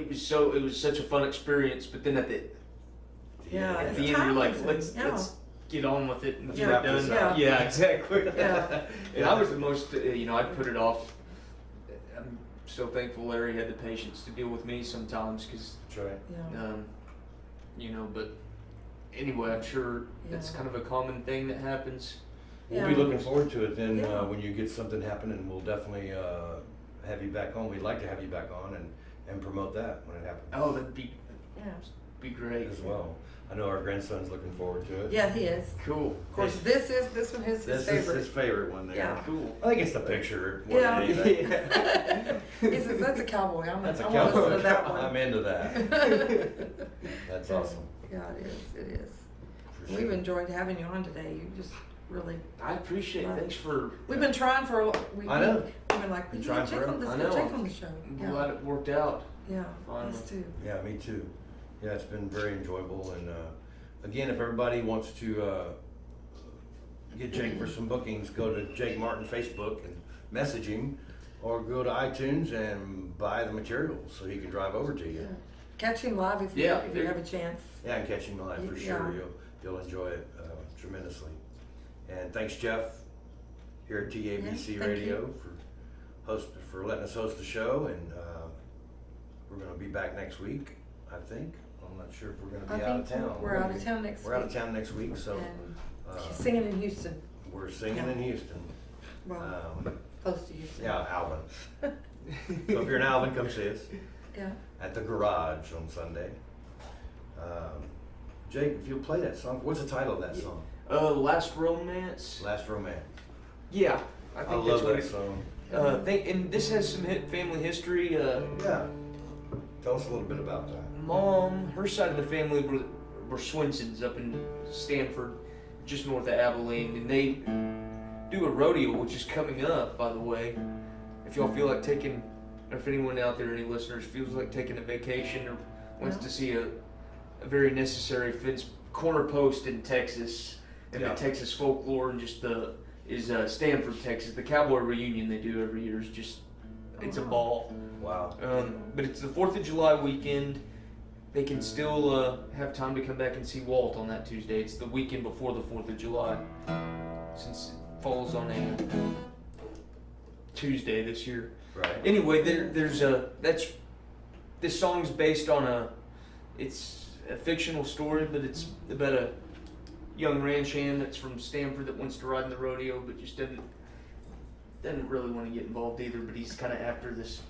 was such a fun experience. But then at the Yeah, at it's the end, you're like, time-consuming, let's get on with it and Yeah. get it done. Yeah. Yeah, exactly. Yeah. And I was the most, I'd put it off. I'm so thankful Larry had the patience to deal with me sometimes, because, That's right. Yeah. but anyway, I'm sure that's Yeah. kind of a common thing that happens. We'll be Yeah. looking forward to it then, Yeah. when you get something happening, we'll definitely, have you back on. We'd like to have you back on and promote that when it happens. Oh, that'd be great. As well. I know our grandson's looking forward to it. Yeah, he is. Cool. Of course, this one is his This favorite. is his favorite one there. Yeah. Cool. I think it's the picture more Yeah. than anything. He says, that's a cowboy. That's a I want to listen to cowboy. that one. I'm into that. That's awesome. Yeah, it is. It is. For We've sure. enjoyed having you on today. You just really. I appreciate it. Right. Thanks for. We've been trying for a. I know. We've been like, we Been need trying to check forever. on this. I Get know. check on the show. I'm Yeah. glad it worked out. Yeah. Finally. Us too. Yeah, me too. Yeah, it's been very enjoyable. And again, if everybody wants to get Jake for some bookings, go to Jake Martin Facebook and message him, or go to iTunes and buy the materials so he can drive over to you. Yeah. Catch him live if you Yeah, if you have a chance. Yeah, and catch him live for Yeah. sure. You'll enjoy it tremendously. And thanks, Jeff, here at TABC Yeah, thank Radio for letting us host the show. And we're going to be back next week, I think. I'm not sure if we're going to I be out of think town. we're out of town next We're out of week. town next week, so And singing in Houston. we're singing Yeah. in Houston. Well, Um, close to Houston. yeah, Alvin. So if you're in Alvin, come see us Yeah. at the Garage on Sunday. Jake, if you'll play that song, what's the title of that song? Last Romance. Last Romance. Yeah, I I think love that's what that it. song. And this has some family history. Yeah. Tell us a little bit about that. Mom, her side of the family were Swensons up in Stanford, just north of Abilene, and they do a rodeo, which is coming up, by the way. If y'all feel like taking, or if anyone out there, any listeners, feels like taking a vacation or wants to see a very necessary fence corner post in Texas and Yeah. the Texas folklore and just Stanford, Texas. The cowboy reunion they do every year is just, it's a ball. Wow. But it's the 4th of July weekend. They can still have time to come back and see Walt on that Tuesday. It's the weekend before the 4th of July, since it falls on a Tuesday this year. Right. Anyway, this song's based on it's a fictional story, but it's about a young ranch hand that's from Stanford that wants to ride in the rodeo, but just doesn't really want to get involved either. But he's kind of after this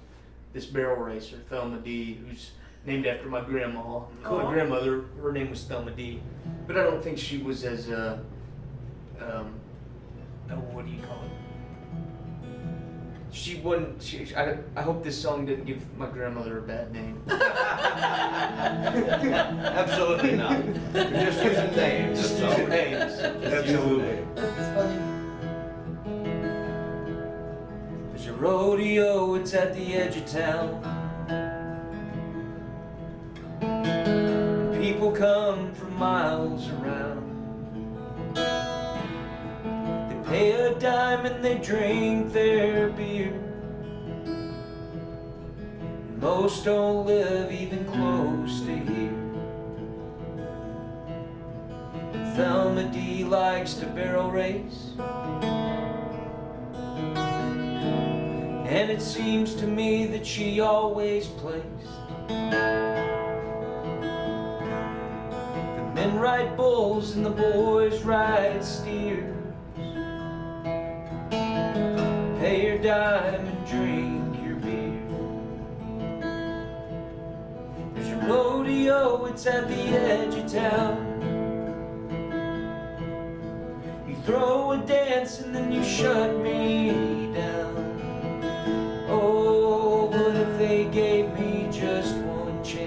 barrel racer, Thelma D, who's named after my grandma. My Aw. grandmother, her name was Thelma D, but I don't think she was as what do you call it? She wasn't. I hope this song didn't give my grandmother a bad name. Absolutely not. We're just using names. Just that's all using we're names. doing. Just Absolutely. using names. That's funny. There's a rodeo, it's at the edge of town. People come from miles around. They pay a dime and they drink their beer. Most don't live even close to here. Thelma D likes to barrel race, and it seems to me that she always plays. The men ride bulls and the boys ride steers. Pay your dime and drink your beer. There's a rodeo, it's at the edge of town. You throw a dance and then you shut me down. Oh, what if they gave me just one chance?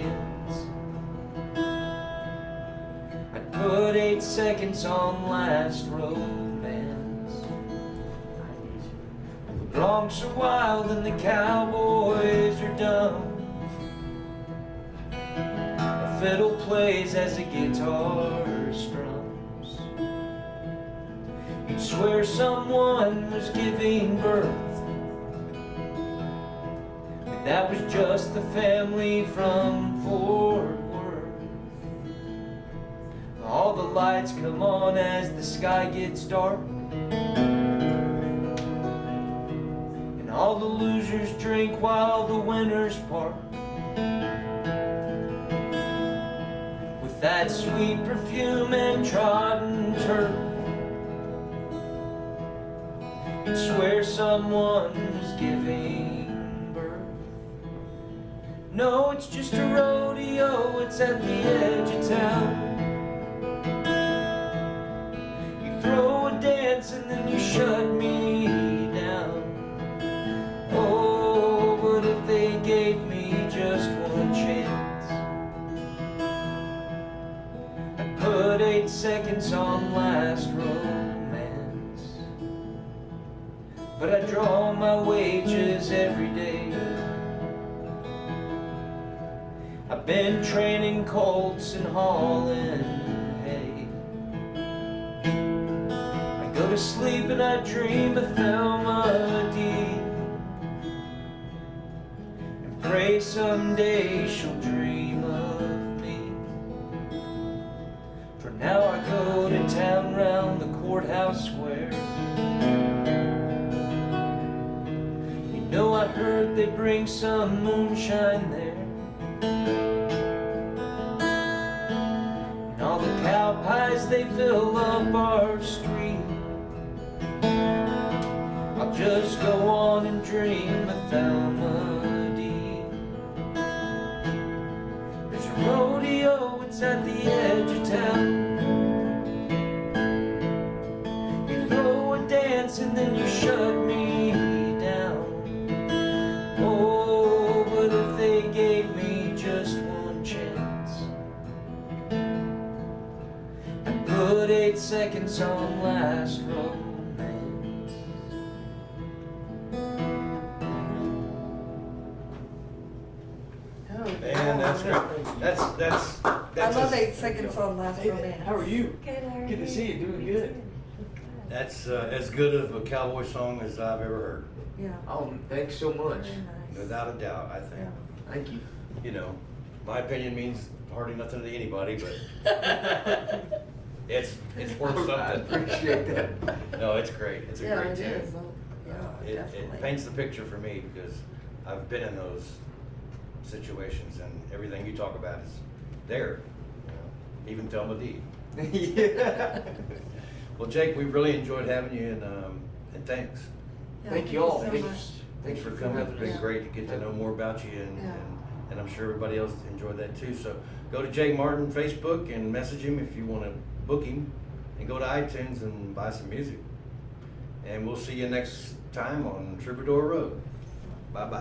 put 8 seconds on last romance. The Bronx are wild and the cowboys are dumb. A fiddle plays as a guitar strums. You'd swear someone was giving birth, but that was just the family from Fort Worth. All the lights come on as the sky gets dark, and all the losers drink while the winners park. With that sweet perfume and trodden turf, you'd swear someone was giving birth. No, it's just a rodeo, it's at the edge of town. You throw a dance and then you shut me down. Oh, but if they gave me just one chance, I'd put 8 seconds on last romance. But I draw my wages every day. I've been training colts and hauling hay. I go to sleep and I dream of Thelma Dee, and pray someday she'll dream of me. For now I go to town round the courthouse square. You know I heard they bring some moonshine there. And all the cow pies, they fill up our street. I'll just go on and dream of Thelma Dee. There's a rodeo, it's at the edge of town. You throw a dance and then you shut me down. Oh, but if they gave me just one chance, I'd put 8 seconds on last romance. Oh, Man, that's wow. great. That's I love a- 8 seconds on last Hey, romance. how are you? Good, how are Good to see you, doing good. That's as good of a cowboy song as I've ever heard, Yeah. Oh, thanks so much. Very nice. without a doubt. I think. Yeah. Thank you. You know, my opinion means hardly nothing to anybody, but it's worth I something. appreciate that. No, it's great. It's a Yeah, great it tune. is. Oh, yeah, It definitely. paints the picture for me because I've been in those situations and everything you talk about is there. You know, even Thelma Dee. Yeah. Well, Jake, we really enjoyed having you and thanks. Yeah, Thank you all. so Thanks. much. Thanks for coming. It's been Yeah. great to get to know more about you Yeah. and I'm sure everybody else enjoyed that too. So go to Jay Martin Facebook and message him if you want to book him, and go to iTunes and buy some music. And we'll see you next time on Troubadour Road. Bye-bye.